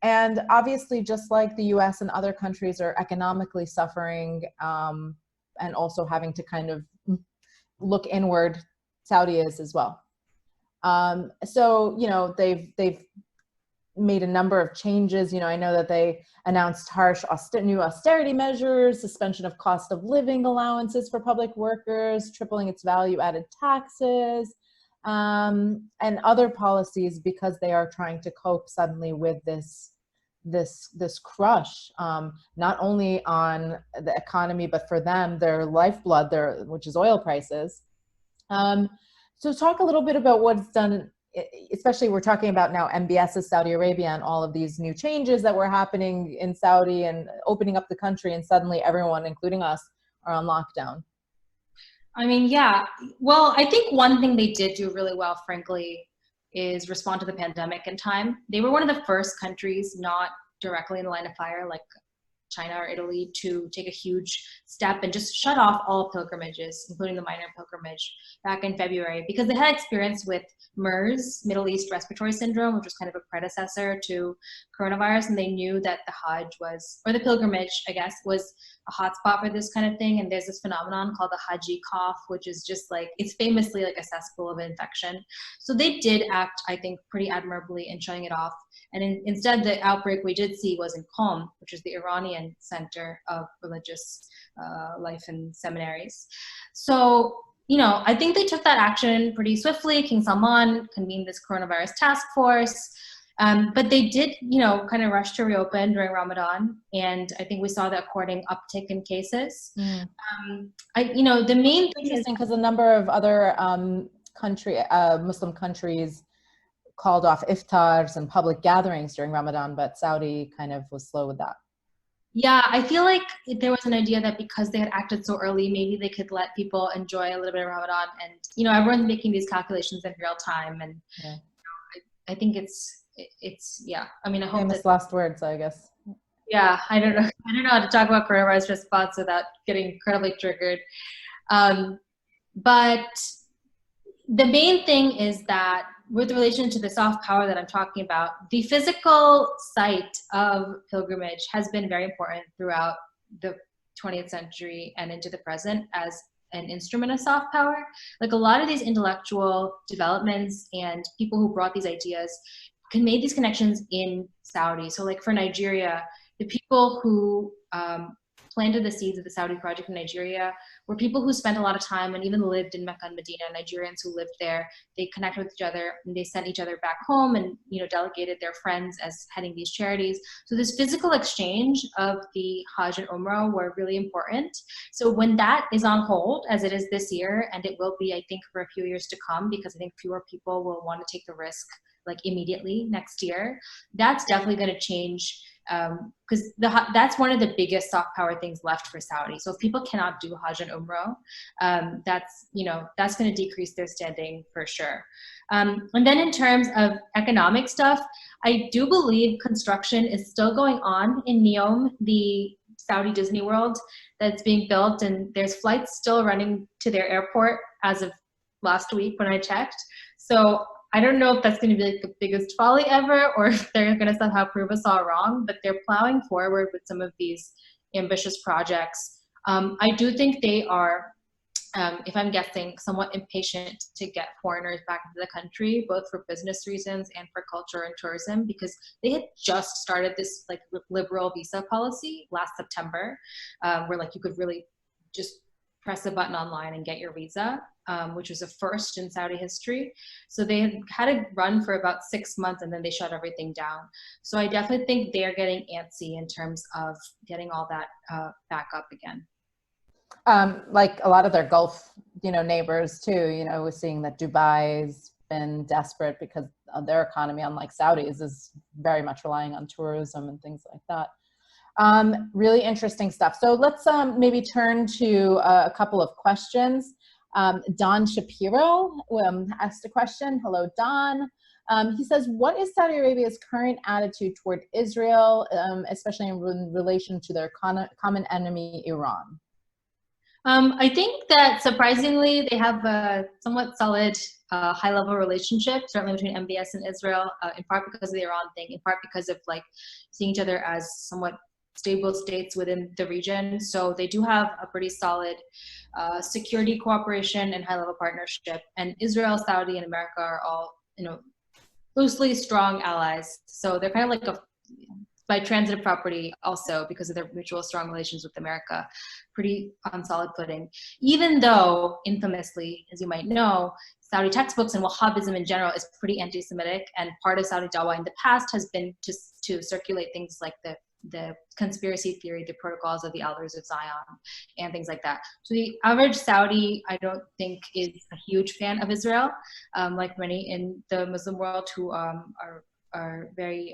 And obviously, just like the US and other countries are economically suffering, and also having to kind of look inward, Saudi is as well. So they've made a number of changes. I know that they announced harsh new austerity measures, suspension of cost of living allowances for public workers, tripling its value-added taxes, and other policies, because they are trying to cope suddenly with this crush, not only on the economy, but for them, their lifeblood, which is oil prices. So talk a little bit about what's done, especially we're talking about now MBS's Saudi Arabia and all of these new changes that were happening in Saudi and opening up the country, and suddenly everyone, including us, are on lockdown. I mean, yeah. Well, I think one thing they did do really well, frankly, is respond to the pandemic in time. They were one of the first countries, not directly in the line of fire like China or Italy, to take a huge step and just shut off all pilgrimages, including the minor pilgrimage, back in February, because they had experience with MERS, Middle East Respiratory Syndrome, which was kind of a predecessor to coronavirus, and they knew that the hajj was, or the pilgrimage, I guess, was a hotspot for this kind of thing. And there's this phenomenon called the haji cough, which is just like, it's famously like a cesspool of infection. So they did act, I think, pretty admirably in shutting it off. And instead, the outbreak we did see was in Qom, which is the Iranian center of religious life and seminaries. So, I think they took that action pretty swiftly. King Salman convened this coronavirus task force. But they did, kind of rush to reopen during Ramadan. And I think we saw the according uptick in cases. The main thing is, because a number of other Muslim countries called off iftars and public gatherings during Ramadan, but Saudi kind of was slow with that. Yeah, I feel like there was an idea that because they had acted so early, maybe they could let people enjoy a little bit of Ramadan. And, everyone's making these calculations in real time. And yeah. I think it's yeah. I mean, I hope famous last words, I guess. Yeah, I don't know how to talk about coronavirus response without getting incredibly triggered. But the main thing is that with relation to the soft power that I'm talking about, the physical site of pilgrimage has been very important throughout the 20th century and into the present as an instrument of soft power. Like, a lot of these intellectual developments and people who brought these ideas made these connections in Saudi. So like for Nigeria, the people who planted the seeds of the Saudi project in Nigeria were people who spent a lot of time and even lived in Mecca and Medina. Nigerians who lived there, they connected with each other and they sent each other back home and delegated their friends as heading these charities. So this physical exchange of the Hajj and Umrah were really important. So when that is on hold, as it is this year, and it will be, I think, for a few years to come, because I think fewer people will want to take the risk like immediately next year, that's definitely going to change, because that's one of the biggest soft power things left for Saudi. So if people cannot do Hajj and Umrah, that's going to decrease their standing for sure. And then in terms of economic stuff, I do believe construction is still going on in Neom, the Saudi Disney World that's being built, and there's flights still running to their airport as of last week when I checked. So I don't know if that's going to be like the biggest folly ever, or if they're going to somehow prove us all wrong, but they're plowing forward with some of these ambitious projects. I do think they are, if I'm guessing, somewhat impatient to get foreigners back into the country, both for business reasons and for culture and tourism, because they had just started this like liberal visa policy last September, where like you could really just press a button online and get your visa, which was a first in Saudi history. So they had to run for about 6 months and then they shut everything down. So I definitely think they're getting antsy in terms of getting all that back up again. Like a lot of their Gulf, neighbors too, we're seeing that Dubai's been desperate because of their economy, unlike Saudi's, is very much relying on tourism and things like that. Really interesting stuff. So let's maybe turn to a couple of questions. Don Shapiro asked a question. Hello, Don. He says, what is Saudi Arabia's current attitude toward Israel, especially in relation to their common enemy, Iran? I think that surprisingly, they have a somewhat solid high-level relationship, certainly between MBS and Israel, in part because of the Iran thing, in part because of like seeing each other as somewhat stable states within the region. So they do have a pretty solid security cooperation and high-level partnership. And Israel, Saudi, and America are all, loosely strong allies. So they're kind of like by transitive property also, because of their mutual strong relations with America, pretty on solid footing. Even though, infamously, as you might know, Saudi textbooks and Wahhabism in general is pretty anti-Semitic, and part of Saudi dawah in the past has been to circulate things like the conspiracy theory, the protocols of the elders of Zion, and things like that. So the average Saudi, I don't think, is a huge fan of Israel, like many in the Muslim world who are very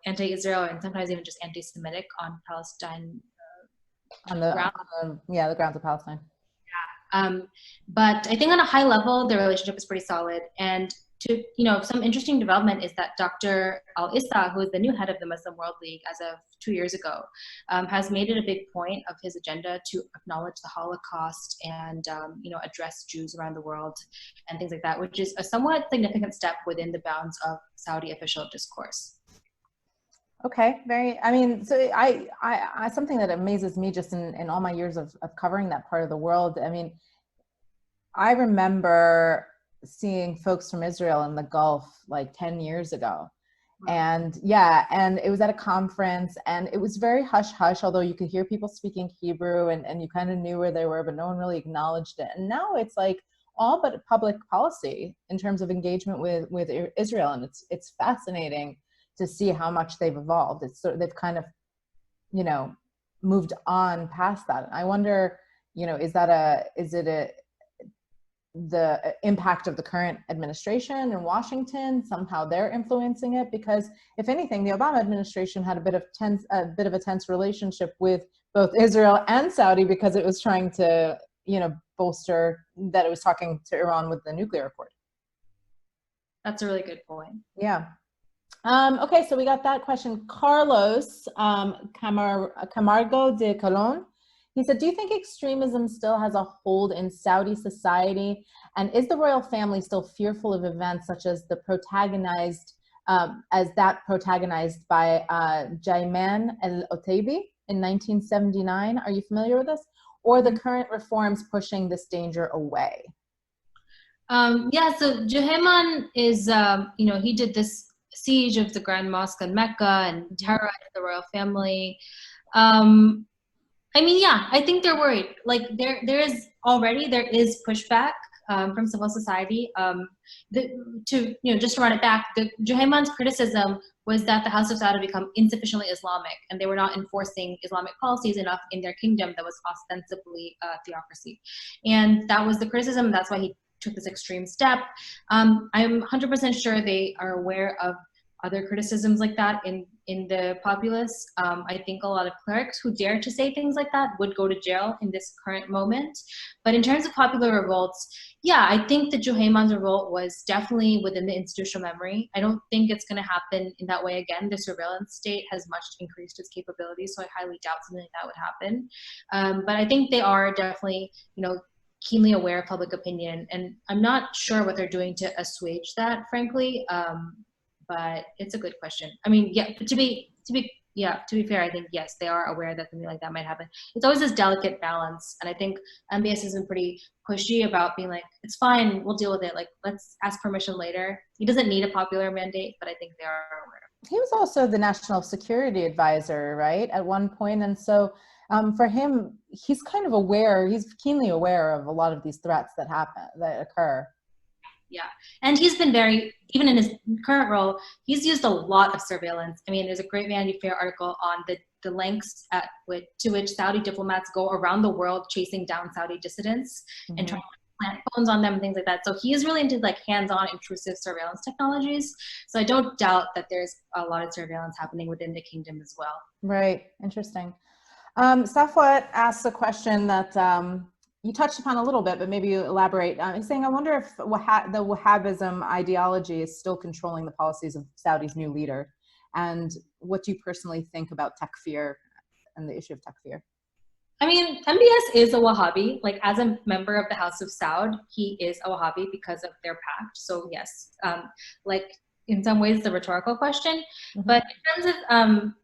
anti-Israel and sometimes even just anti-Semitic on Palestine. The grounds of Palestine. Yeah. But I think on a high level, the relationship is pretty solid. And some interesting development is that Dr. Al-Issa, who is the new head of the Muslim World League as of 2 years ago, has made it a big point of his agenda to acknowledge the Holocaust and, address Jews around the world and things like that, which is a somewhat significant step within the bounds of Saudi official discourse. Okay, so I something that amazes me just in all my years of covering that part of the world. I mean, I remember seeing folks from Israel in the Gulf like 10 years ago. And it was at a conference and it was very hush hush, although you could hear people speaking Hebrew and you kind of knew where they were, but no one really acknowledged it. And now it's like all but public policy in terms of engagement with Israel. And it's fascinating to see how much they've evolved. They've kind of, moved on past that. I wonder, is it the impact of the current administration in Washington? Somehow they're influencing it, because if anything, the Obama administration had a bit of a tense relationship with both Israel and Saudi, because it was trying to, bolster that it was talking to Iran with the nuclear accord. That's a really good point. Yeah. Okay, so we got that question. Carlos Camargo de Colon, he said, do you think extremism still has a hold in Saudi society? And is the royal family still fearful of events such as protagonized by Jayman al-Otaibi in 1979? Are you familiar with this? Or the current reforms pushing this danger away? So Juhayman is, he did this siege of the Grand Mosque in Mecca and terrorized the royal family. I think they're worried. Like there is pushback from civil society. Just to run it back, Juhayman's criticism was that the House of Saud had become insufficiently Islamic, and they were not enforcing Islamic policies enough in their kingdom that was ostensibly a theocracy. And that was the criticism. That's why he took this extreme step. I'm 100% sure they are aware of other criticisms like that in the populace. I think a lot of clerics who dare to say things like that would go to jail in this current moment. But in terms of popular revolts, yeah, I think the Juhayman's revolt was definitely within the institutional memory. I don't think it's going to happen in that way again. The surveillance state has much increased its capabilities, so I highly doubt something like that would happen. But I think they are definitely, keenly aware of public opinion, and I'm not sure what they're doing to assuage that, frankly. But it's a good question. I mean, yeah, but to be fair, I think yes, they are aware that something like that might happen. It's always this delicate balance, and I think MBS has been pretty pushy about being like, it's fine, we'll deal with it. Like, let's ask permission later. He doesn't need a popular mandate, but I think they are aware. He was also the national security advisor, right, at one point, and so for him, he's kind of aware. He's keenly aware of a lot of these threats that occur. Yeah, and he's been even in his current role, he's used a lot of surveillance. I mean, there's a great Vanity Fair article on the lengths to which Saudi diplomats go around the world chasing down Saudi dissidents and trying to plant phones on them and things like that. So he is really into like hands-on intrusive surveillance technologies. So I don't doubt that there's a lot of surveillance happening within the kingdom as well. Right, interesting. Safwat asks a question that you touched upon a little bit, but maybe you elaborate. He's saying, I wonder if the Wahhabism ideology is still controlling the policies of Saudi's new leader. And what do you personally think about takfir and the issue of takfir? I mean, MBS is a Wahhabi. Like, as a member of the House of Saud, he is a Wahhabi because of their pact. So yes, in some ways, the rhetorical question. But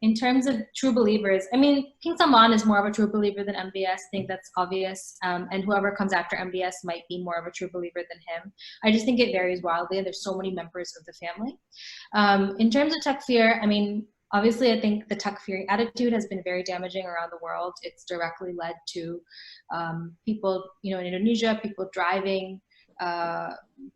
in terms of true believers, I mean, King Salman is more of a true believer than MBS. I think that's obvious. And whoever comes after MBS might be more of a true believer than him. I just think it varies wildly, and there's so many members of the family. In terms of takfir, I mean, obviously, I think the takfiri attitude has been very damaging around the world. It's directly led to people, in Indonesia, people driving,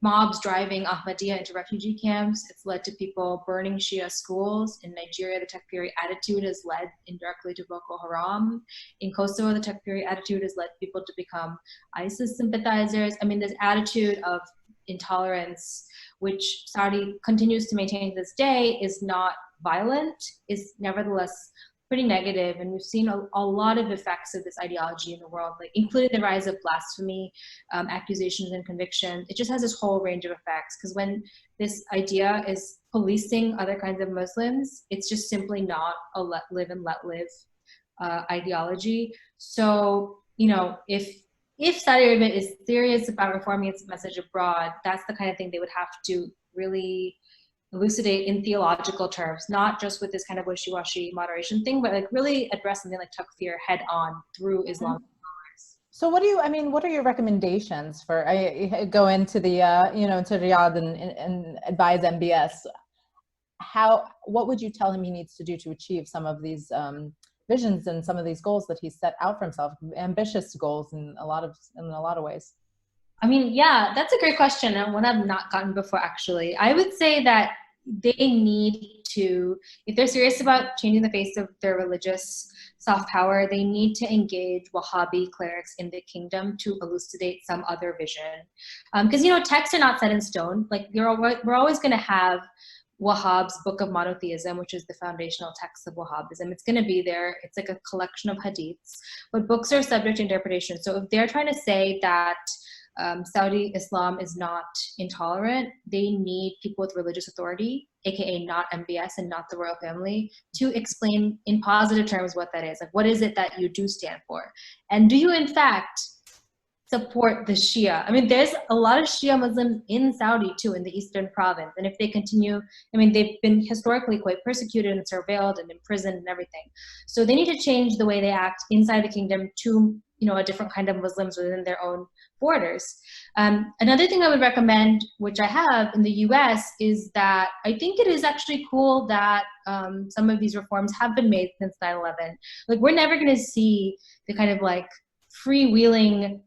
mobs driving Ahmadiyya into refugee camps. It's led to people burning Shia schools. In Nigeria, the takfiri attitude has led indirectly to Boko Haram. In Kosovo, the takfiri attitude has led people to become ISIS sympathizers. I mean, this attitude of intolerance, which Saudi continues to maintain to this day, is not violent, is nevertheless pretty negative, and we've seen a lot of effects of this ideology in the world, like including the rise of blasphemy, accusations and convictions. It just has this whole range of effects, because when this idea is policing other kinds of Muslims, it's just simply not a let live and let live ideology. So, if Saudi Arabia is serious about reforming its message abroad, that's the kind of thing they would have to really elucidate in theological terms, not just with this kind of wishy-washy moderation thing, but like really address something like takfir head on through Islamic scholars. So what are your recommendations for, I go into the, into Riyadh and advise MBS, what would you tell him he needs to do to achieve some of these visions and some of these goals that he's set out for himself, ambitious goals in a lot of ways? I mean, yeah, that's a great question, and one I've not gotten before, actually. I would say that they need to, if they're serious about changing the face of their religious soft power, they need to engage Wahhabi clerics in the kingdom to elucidate some other vision. Because, texts are not set in stone. Like, we're always going to have Wahhab's Book of Monotheism, which is the foundational text of Wahhabism. It's going to be there. It's like a collection of hadiths. But books are subject to interpretation. So if they're trying to say that Saudi Islam is not intolerant, they need people with religious authority, aka not MBS and not the royal family, to explain in positive terms what that is. Like, what is it that you do stand for? And do you in fact support the Shia? I mean, there's a lot of Shia Muslims in Saudi too, in the eastern province. And if they continue, I mean, they've been historically quite persecuted and surveilled and imprisoned and everything. So they need to change the way they act inside the kingdom to, a different kind of Muslims within their own borders. Another thing I would recommend, which I have in the US, is that I think it is actually cool that some of these reforms have been made since 9/11. Like, we're never going to see the kind of like freewheeling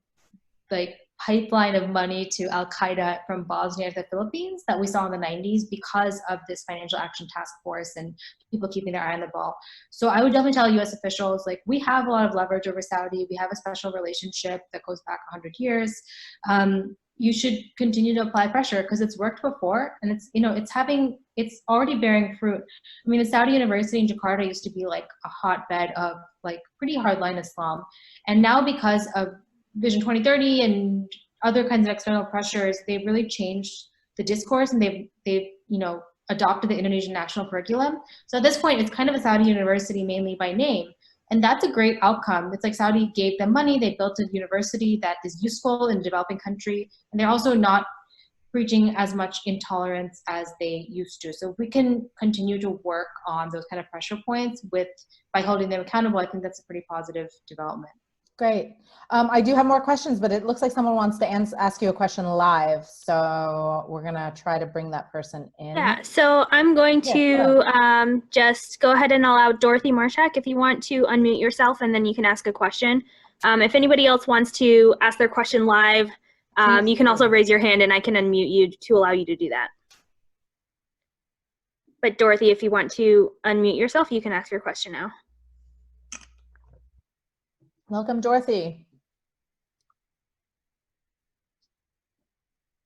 pipeline of money to Al-Qaeda from Bosnia to the Philippines that we saw in the 90s because of this financial action task force and people keeping their eye on the ball. So I would definitely tell US officials, like, we have a lot of leverage over Saudi. We have a special relationship that goes back 100 years. you should continue to apply pressure because it's worked before, and it's, you know, it's already bearing fruit. I mean, the Saudi University in Jakarta used to be like a hotbed of like pretty hardline Islam, and now because of Vision 2030 and other kinds of external pressures, they've really changed the discourse, and they've you know, adopted the Indonesian national curriculum. So at this point, it's kind of a Saudi university mainly by name. And that's a great outcome. It's like Saudi gave them money, they built a university that is useful in a developing country, and they're also not preaching as much intolerance as they used to. So if we can continue to work on those kind of pressure points by holding them accountable, I think that's a pretty positive development. Great. I do have more questions, but it looks like someone wants to ask you a question live. So we're going to try to bring that person in. Yeah, so I'm going to just go ahead and allow Dorothy Marshak if you want to unmute yourself, and then you can ask a question. If anybody else wants to ask their question live, you can also raise your hand and I can unmute you to allow you to do that. But Dorothy, if you want to unmute yourself, you can ask your question now. Welcome, Dorothy.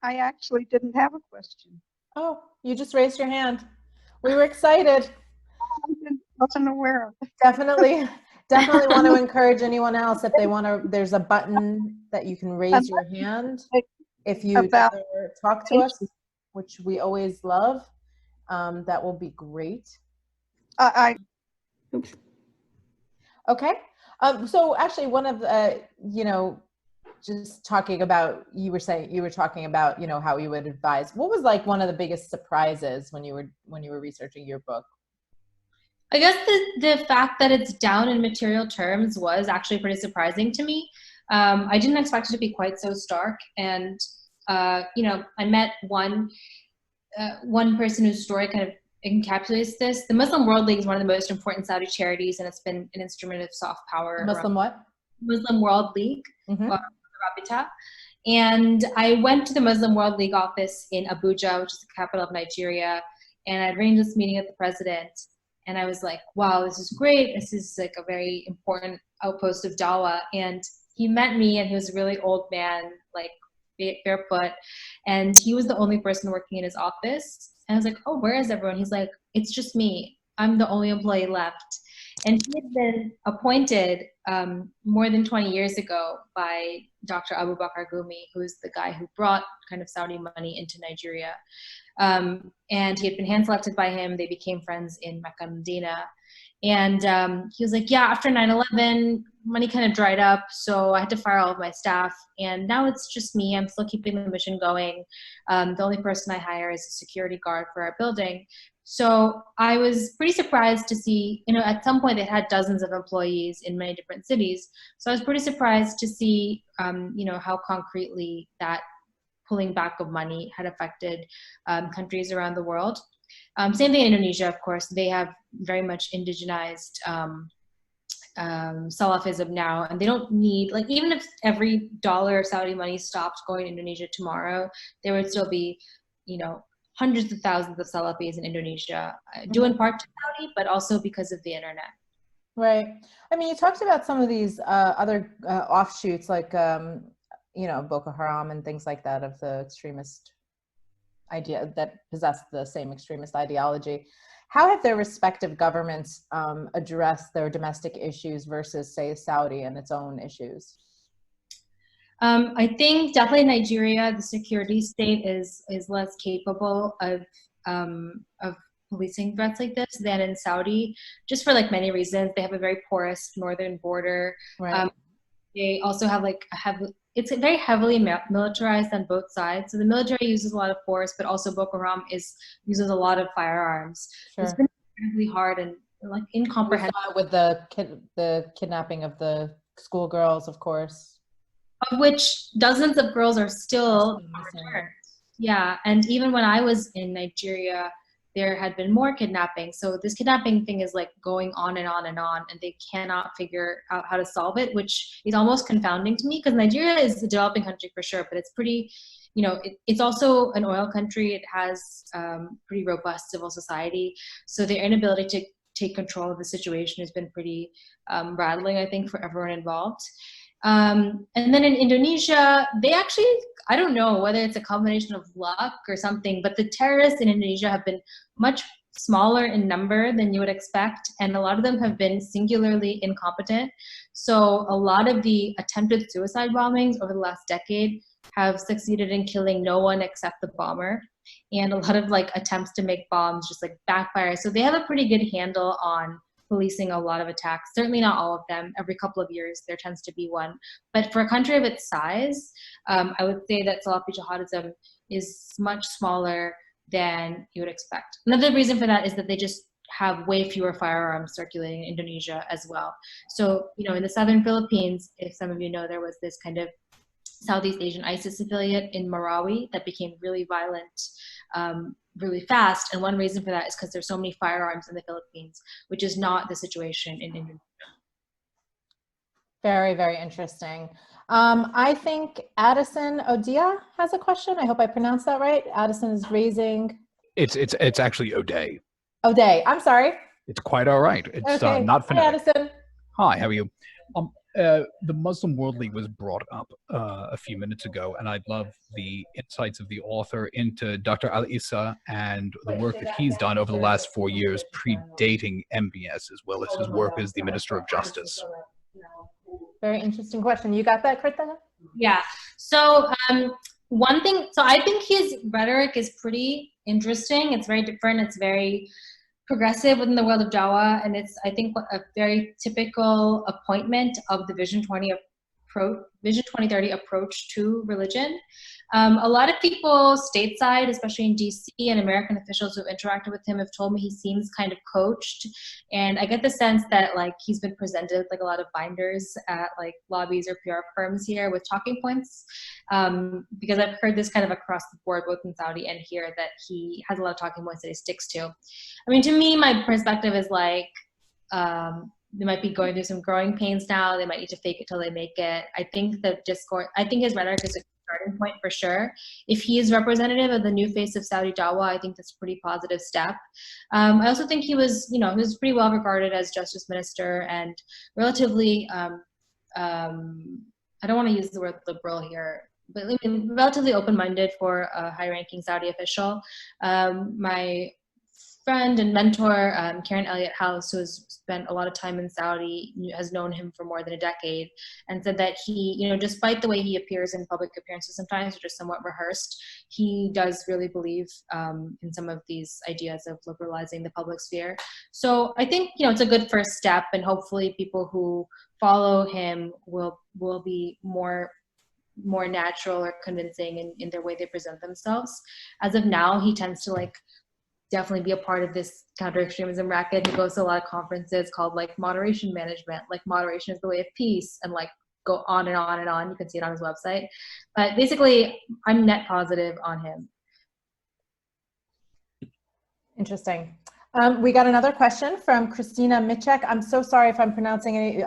I actually didn't have a question. Oh, you just raised your hand. We were excited. I wasn't aware of it. Definitely want to encourage anyone else if they want to. There's a button that you can raise your hand if you talk to us, which we always love. That will be great. Oops. Okay. So actually, one of the, you know, just talking about, you were talking about, you know, how you would advise. What was like one of the biggest surprises when you were researching your book? I guess the fact that it's down in material terms was actually pretty surprising to me. I didn't expect it to be quite so stark. And, you know, I met one person whose story kind of encapsulates this. The Muslim World League is one of the most important Saudi charities, and it's been an instrument of soft power. Muslim what? Muslim World League, Mm-hmm. Rabita. And I went to the Muslim World League office in Abuja, which is the capital of Nigeria, and I arranged this meeting with the president. And I was like, wow, this is great. This is like a very important outpost of Dawah. And he met me, and he was a really old man, like barefoot. And he was the only person working in his office. And I was like, oh, where is everyone? He's like, it's just me. I'm the only employee left. And he had been appointed more than 20 years ago by Dr. Abu Bakr Gumi, who's the guy who brought kind of Saudi money into Nigeria. And he had been hand selected by him. They became friends in Mecca and Medina. And he was like, yeah, after 9/11, money kind of dried up, so I had to fire all of my staff. And now it's just me. I'm still keeping the mission going. The only person I hire is a security guard for our building. So I was pretty surprised to see, you know, at some point they had dozens of employees in many different cities. So I was pretty surprised to see, you know, how concretely that pulling back of money had affected countries around the world. Same thing in Indonesia, of course. They have very much indigenized Salafism now, and they don't need, like, even if every dollar of Saudi money stopped going to Indonesia tomorrow, there would still be, you know, hundreds of thousands of Salafis in Indonesia, due in part to Saudi, but also because of the internet. Right. I mean, you talked about some of these other offshoots, like, you know, Boko Haram and things like that, of the extremist idea that possess the same extremist ideology. How have their respective governments addressed their domestic issues versus, say, Saudi and its own issues? I think definitely Nigeria, the security state is less capable of policing threats like this than in Saudi, just for like many reasons. They have a very porous northern border. Right. They also have like it's very heavily militarized on both sides. So the military uses a lot of force, but also Boko Haram uses a lot of firearms. Sure. It's been incredibly hard and like incomprehensible. With the kidnapping of the schoolgirls, of course. Of which dozens of girls are still returned. Yeah, and even when I was in Nigeria, there had been more kidnapping. So this kidnapping thing is like going on and on and on, and they cannot figure out how to solve it, which is almost confounding to me, because Nigeria is a developing country for sure, but it's pretty, you know, it's also an oil country. It has pretty robust civil society. So their inability to take control of the situation has been pretty rattling, I think, for everyone involved. And then in Indonesia, they actually, I don't know whether it's a combination of luck or something, but the terrorists in Indonesia have been much smaller in number than you would expect, and a lot of them have been singularly incompetent. So a lot of the attempted suicide bombings over the last decade have succeeded in killing no one except the bomber, and a lot of like attempts to make bombs just like backfire. So they have a pretty good handle on policing a lot of attacks. Certainly not all of them. Every couple of years there tends to be one. But for a country of its size, I would say that Salafi jihadism is much smaller than you would expect. Another reason for that is that they just have way fewer firearms circulating in Indonesia as well. So, you know, in the southern Philippines, if some of you know, there was this kind of Southeast Asian ISIS affiliate in Marawi that became really violent really fast. And one reason for that is because there's so many firearms in the Philippines, which is not the situation in Indonesia. Very, very interesting. I think Addison Odia has a question. I hope I pronounced that right. Addison is raising. It's actually O'Day. O'Day. I'm sorry. It's quite all right. It's Okay. not Hi, phonetic. Addison. Hi, how are you? The Muslim World League was brought up a few minutes ago, and I'd love the insights of the author into Dr. Al-Issa and the work that he's done over the last 4 years, predating MBS, as well as his work as the Minister of Justice. Very interesting question. You got that, Krithika? Yeah. So one thing, so I think his rhetoric is pretty interesting. It's very different. It's very progressive within the world of Dawah, and it's, I think, a very typical appointment of the Vision 2030 approach to religion. A lot of people stateside, especially in DC, and American officials who've interacted with him have told me he seems kind of coached, and I get the sense that like he's been presented with like a lot of binders at like lobbies or PR firms here with talking points, because I've heard this kind of across the board, both in Saudi and here, that he has a lot of talking points that he sticks to. I mean, to me, my perspective is like, they might be going through some growing pains now. They might need to fake it till they make it. I think the discourse, I think his rhetoric is a starting point for sure. If he is representative of the new face of Saudi Dawah, I think that's a pretty positive step. I also think he was, you know, he was pretty well regarded as justice minister and relatively, I don't want to use the word liberal here, but I mean, relatively open-minded for a high-ranking Saudi official. My friend and mentor, Karen Elliott House, who has spent a lot of time in Saudi, has known him for more than a decade, and said that he, you know, despite the way he appears in public appearances sometimes, which are somewhat rehearsed, he does really believe in some of these ideas of liberalizing the public sphere. So I think, you know, it's a good first step, and hopefully people who follow him will be more natural or convincing in their way they present themselves. As of now, he tends to like definitely be a part of this counter-extremism racket. He goes to a lot of conferences called like moderation management, like moderation is the way of peace, and like go on and on and on. You can see it on his website. But basically, I'm net positive on him. Interesting. We got another question from Christina Michek. I'm so sorry if I'm pronouncing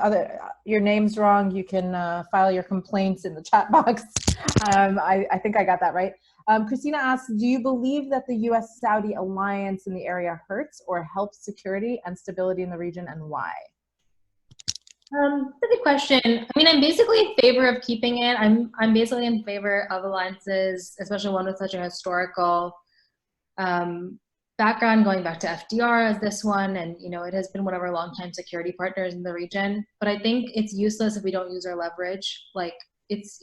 your names wrong. You can file your complaints in the chat box. I think I got that right. Christina asks, do you believe that the US-Saudi alliance in the area hurts or helps security and stability in the region, and why? That's a good question. I mean, I'm basically in favor of keeping it. I'm basically in favor of alliances, especially one with such a historical background, going back to FDR as this one, and you know, it has been one of our longtime security partners in the region. But I think it's useless if we don't use our leverage. Like, it's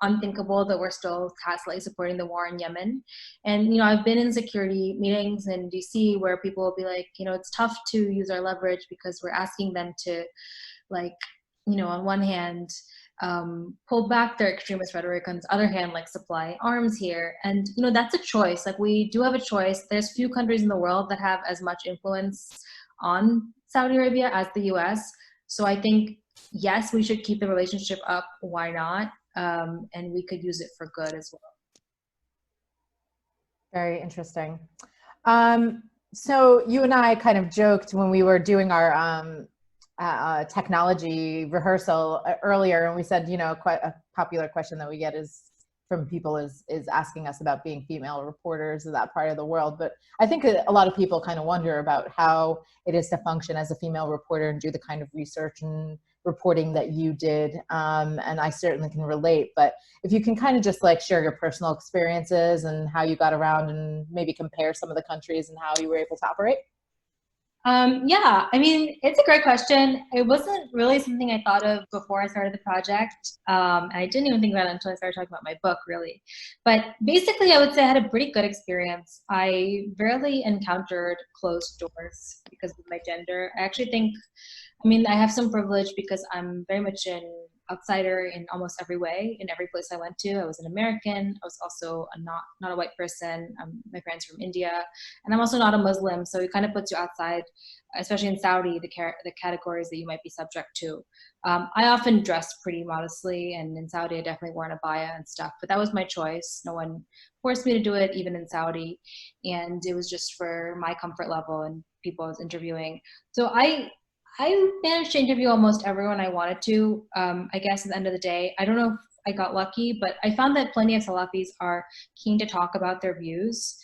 unthinkable that we're still tacitly supporting the war in Yemen. And, you know, I've been in security meetings in DC where people will be like, you know, it's tough to use our leverage because we're asking them to, like, you know, on one hand, pull back their extremist rhetoric, on the other hand, like supply arms here. And, you know, that's a choice. Like, we do have a choice. There's few countries in the world that have as much influence on Saudi Arabia as the US. So I think, yes, we should keep the relationship up. Why not? And we could use it for good as well. Very interesting. So you and I kind of joked when we were doing our technology rehearsal earlier, and we said, you know, quite a popular question that we get from people is asking us about being female reporters in that part of the world. But I think a lot of people kind of wonder about how it is to function as a female reporter and do the kind of research and reporting that you did, and I certainly can relate. But if you can kind of just like share your personal experiences and how you got around, and maybe compare some of the countries and how you were able to operate. Yeah, I mean, it's a great question. It wasn't really something I thought of before I started the project. I didn't even think about it until I started talking about my book, really. But basically, I would say I had a pretty good experience. I rarely encountered closed doors because of my gender. I actually think, I mean, I have some privilege because I'm very much an outsider in almost every way. In every place I went to, I was an American. I was also not a white person. My parents are from India, and I'm also not a Muslim. So it kind of puts you outside, especially in Saudi, the categories that you might be subject to. I often dress pretty modestly, and in Saudi, I definitely wore an abaya and stuff. But that was my choice. No one forced me to do it, even in Saudi, and it was just for my comfort level and people I was interviewing. So I managed to interview almost everyone I wanted to. I guess at the end of the day, I don't know if I got lucky, but I found that plenty of Salafis are keen to talk about their views,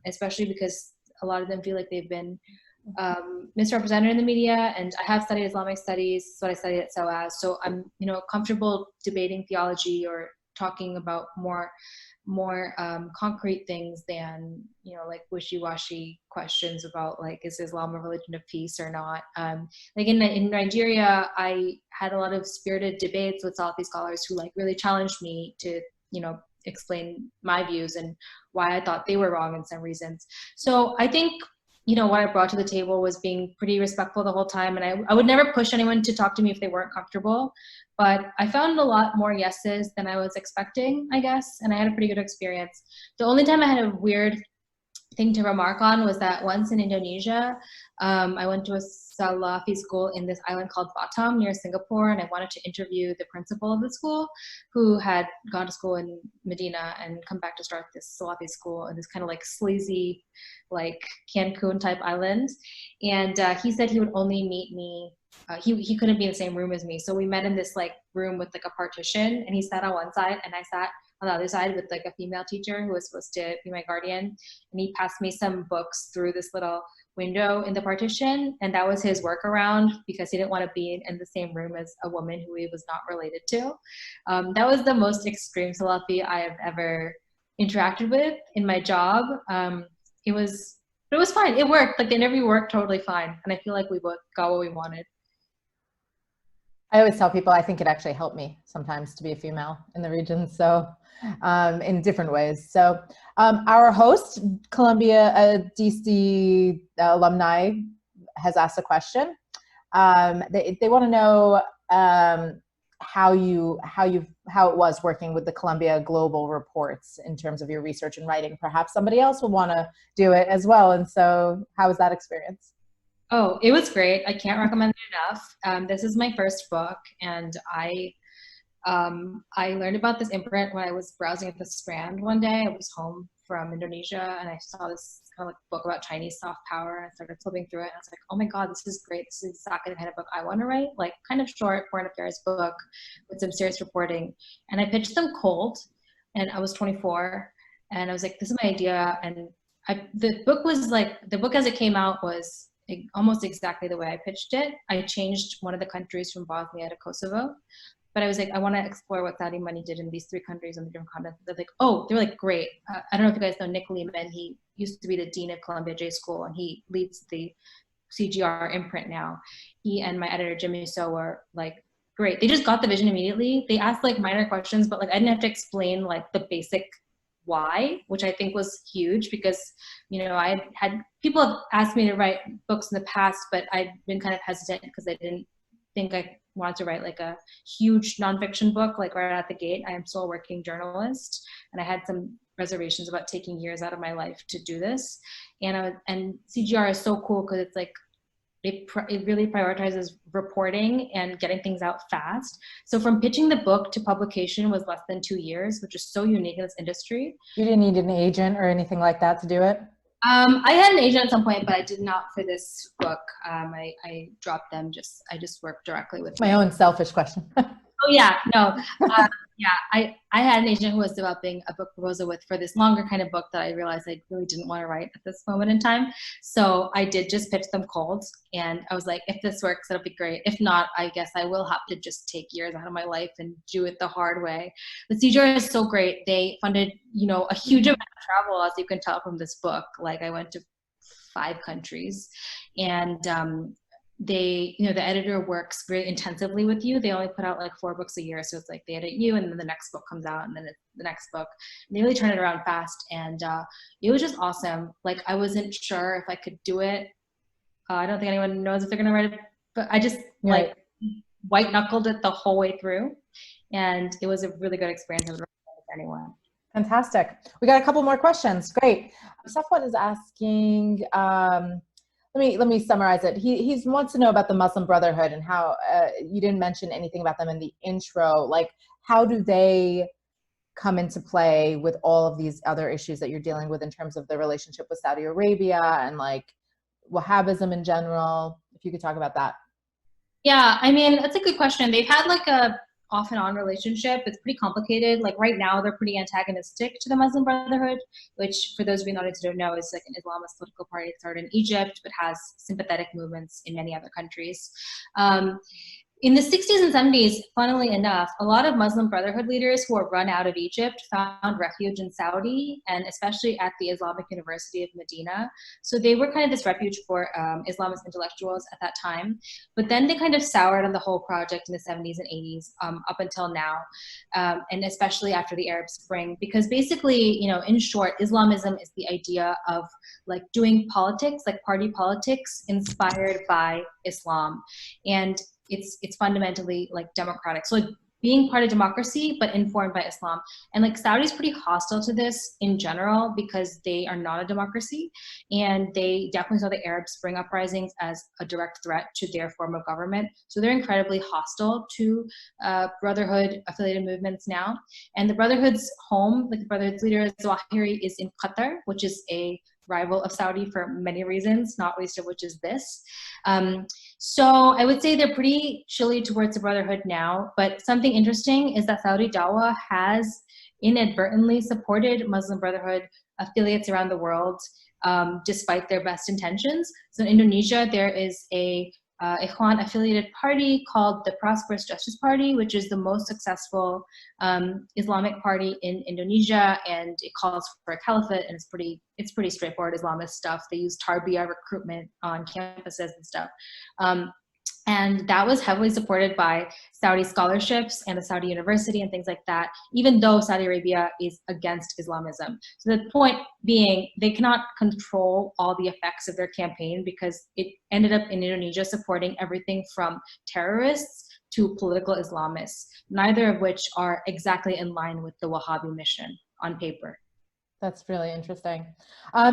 especially because a lot of them feel like they've been misrepresented in the media. And I have studied Islamic studies, so I studied at SOAS. So I'm, comfortable debating theology or talking about more concrete things than like wishy-washy questions about like, is Islam a religion of peace or not. Like in Nigeria, I had a lot of spirited debates with Salafi scholars who like really challenged me to explain my views and why I thought they were wrong in some reasons. So I think what I brought to the table was being pretty respectful the whole time, and I would never push anyone to talk to me if they weren't comfortable. But I found a lot more yeses than I was expecting, I guess, and I had a pretty good experience. The only time I had a weird thing to remark on was that once in Indonesia, I went to a Salafi school in this island called Batam near Singapore, and I wanted to interview the principal of the school, who had gone to school in Medina and come back to start this Salafi school in this kind of like sleazy, like Cancun type island. And he said he would only meet me. He couldn't be in the same room as me, so we met in this like room with like a partition, and he sat on one side and I sat on the other side with like a female teacher who was supposed to be my guardian, and he passed me some books through this little window in the partition, and that was his workaround because he didn't want to be in the same room as a woman who he was not related to. That was the most extreme Salafi I have ever interacted with in my job. It was fine. It worked. Like the interview worked totally fine, and I feel like we both got what we wanted. I always tell people I think it actually helped me sometimes to be a female in the region, so in different ways. So our host, ColumbiaDC alumni, has asked a question. They want to know how it was working with the Columbia Global Reports in terms of your research and writing. Perhaps somebody else will want to do it as well. And so how was that experience? Oh, it was great. I can't recommend it enough. This is my first book, and I learned about this imprint when I was browsing at the Strand one day. I was home from Indonesia, and I saw this kind of like book about Chinese soft power, and I started flipping through it, and I was like, oh my God, this is great. This is exactly the kind of book I want to write, like kind of short foreign affairs book with some serious reporting. And I pitched them cold, and I was 24, and I was like, this is my idea. And the book as it came out was almost exactly the way I pitched it. I changed one of the countries from Bosnia to Kosovo, but I was like, I want to explore what Saudi money did in these three countries on the different continents. They're like, great. I don't know if you guys know Nick Lehman. He used to be the dean of Columbia J School, and he leads the CGR imprint now. He and my editor Jimmy So were like, great. They just got the vision immediately. They asked like minor questions, but like I didn't have to explain like the basic why, which I think was huge because, I had people have asked me to write books in the past, but I've been kind of hesitant because I didn't think I wanted to write like a huge nonfiction book, like right out the gate. I am still a working journalist, and I had some reservations about taking years out of my life to do this. And CGR is so cool because it's like, it really prioritizes reporting and getting things out fast. So from pitching the book to publication was less than 2 years, which is so unique in this industry. You didn't need an agent or anything like that to do it? I had an agent at some point, but I did not for this book. I dropped them. I just worked directly with my own selfish question. Oh yeah, no, yeah. I had an agent who was developing a book proposal for this longer kind of book that I realized I really didn't want to write at this moment in time. So I did just pitch them cold, and I was like, if this works, it'll be great. If not, I guess I will have to just take years out of my life and do it the hard way. But CJR is so great. They funded, a huge amount of travel, as you can tell from this book. Like I went to 5 countries, and the editor works very intensively with you. They only put out like 4 books a year. So it's like they edit you and then the next book comes out and then the next book. And they really turn it around fast. And it was just awesome. Like I wasn't sure if I could do it. I don't think anyone knows if they're going to write it, but I just like white knuckled it the whole way through. And it was a really good experience. I would recommend it to anyone. Fantastic. We got a couple more questions. Great. Safwan is asking, let me summarize it. He wants to know about the Muslim Brotherhood and how you didn't mention anything about them in the intro. Like, how do they come into play with all of these other issues that you're dealing with in terms of the relationship with Saudi Arabia and like Wahhabism in general? If you could talk about that. Yeah, I mean, that's a good question. They've had like a off and on relationship. It's pretty complicated. Like right now, they're pretty antagonistic to the Muslim Brotherhood, which for those of you in the audience who don't know is like an Islamist political party that started in Egypt, but has sympathetic movements in many other countries. In the 60s and 70s, funnily enough, a lot of Muslim Brotherhood leaders who were run out of Egypt found refuge in Saudi, and especially at the Islamic University of Medina. So they were kind of this refuge for Islamist intellectuals at that time. But then they kind of soured on the whole project in the 70s and 80s up until now, and especially after the Arab Spring, because basically, in short, Islamism is the idea of like doing politics, like party politics, inspired by Islam. And it's fundamentally like democratic. So like being part of democracy, but informed by Islam. And like Saudi's pretty hostile to this in general because they are not a democracy. And they definitely saw the Arab Spring uprisings as a direct threat to their form of government. So they're incredibly hostile to Brotherhood affiliated movements now. And the Brotherhood's home, like the Brotherhood's leader, Zawahiri, is in Qatar, which is a rival of Saudi for many reasons, not least of which is this. So I would say they're pretty chilly towards the Brotherhood now, but something interesting is that Saudi Dawah has inadvertently supported Muslim Brotherhood affiliates around the world, despite their best intentions. So in Indonesia, there is a Ikhwan affiliated party called the Prosperous Justice Party, which is the most successful Islamic party in Indonesia, and it calls for a caliphate, and it's pretty straightforward Islamist stuff. They use tarbiyah recruitment on campuses and stuff. And that was heavily supported by Saudi scholarships and the Saudi University and things like that, even though Saudi Arabia is against Islamism. So the point being, they cannot control all the effects of their campaign because it ended up in Indonesia supporting everything from terrorists to political Islamists, neither of which are exactly in line with the Wahhabi mission on paper. That's really interesting.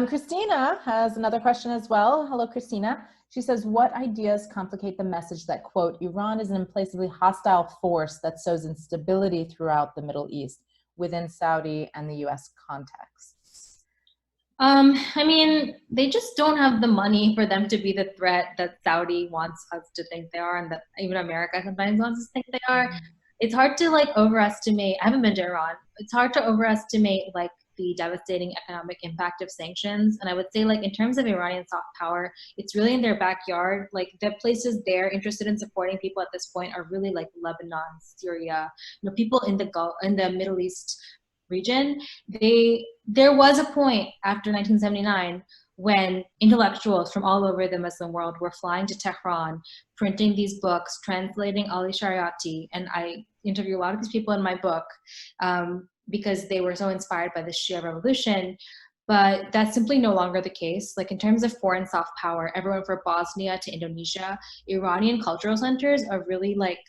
Christina has another question as well. Hello, Christina. She says, what ideas complicate the message that, quote, Iran is an implacably hostile force that sows instability throughout the Middle East within Saudi and the US context? I mean, they just don't have the money for them to be the threat that Saudi wants us to think they are, and that even America sometimes wants us to think they are. It's hard to like overestimate. I haven't been to Iran. It's hard to overestimate like the devastating economic impact of sanctions. And I would say like in terms of Iranian soft power, it's really in their backyard. Like the places they're interested in supporting people at this point are really like Lebanon, Syria, people in the Gulf, in the Middle East region. There was a point after 1979 when intellectuals from all over the Muslim world were flying to Tehran, printing these books, translating Ali Shariati, and I interview a lot of these people in my book because they were so inspired by the Shia revolution. But that's simply no longer the case. Like in terms of foreign soft power, everyone from Bosnia to Indonesia, Iranian cultural centers are really like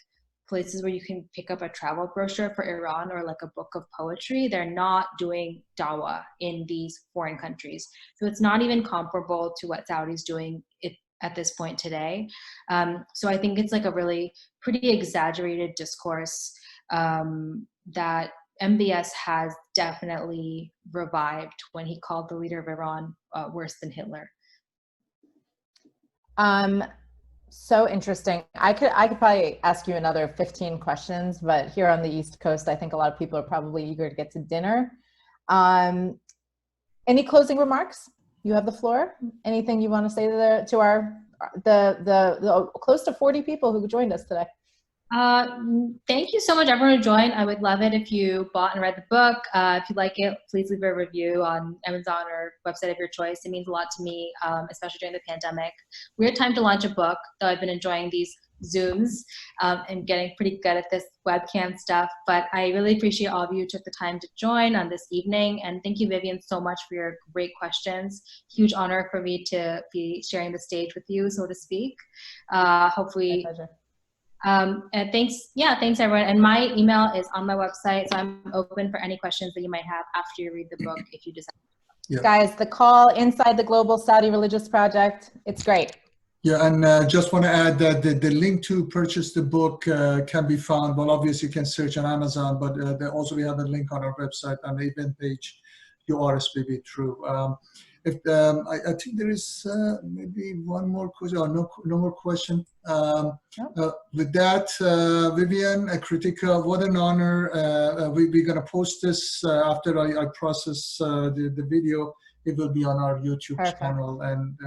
places where you can pick up a travel brochure for Iran or like a book of poetry. They're not doing dawah in these foreign countries. So it's not even comparable to what Saudi's doing at this point today. So I think it's like a really pretty exaggerated discourse that MBS has definitely revived when he called the leader of Iran worse than Hitler. So interesting. I could probably ask you another 15 questions, but here on the East Coast, I think a lot of people are probably eager to get to dinner. Any closing remarks? You have the floor. Anything you want to say to our the close to 40 people who joined us today? Thank you so much, everyone who joined. I would love it if you bought and read the book. If you like it, please leave a review on Amazon or website of your choice. It means a lot to me, especially during the pandemic. Weird time to launch a book, though I've been enjoying these Zooms and getting pretty good at this webcam stuff. But I really appreciate all of you who took the time to join on this evening. And thank you, Vivian, so much for your great questions. Huge honor for me to be sharing the stage with you, so to speak. Hopefully. My pleasure. And thanks everyone. And my email is on my website, so I'm open for any questions that you might have after you read the book, if you decide. Yeah. Guys, the call Inside the Global Saudi Religious Project, it's great. Yeah, and just want to add that the link to purchase the book can be found. Well, obviously you can search on Amazon, but also we have a link on our website on the event page. You RSVP through. I think there is maybe one more question, or no more question. With that, Vivian, Krithika, what an honor. We're going to post this after I process the video. It will be on our YouTube channel, and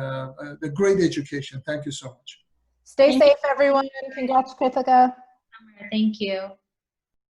the great education. Thank you so much. Stay safe, everyone. Congrats, Krithika. Thank you.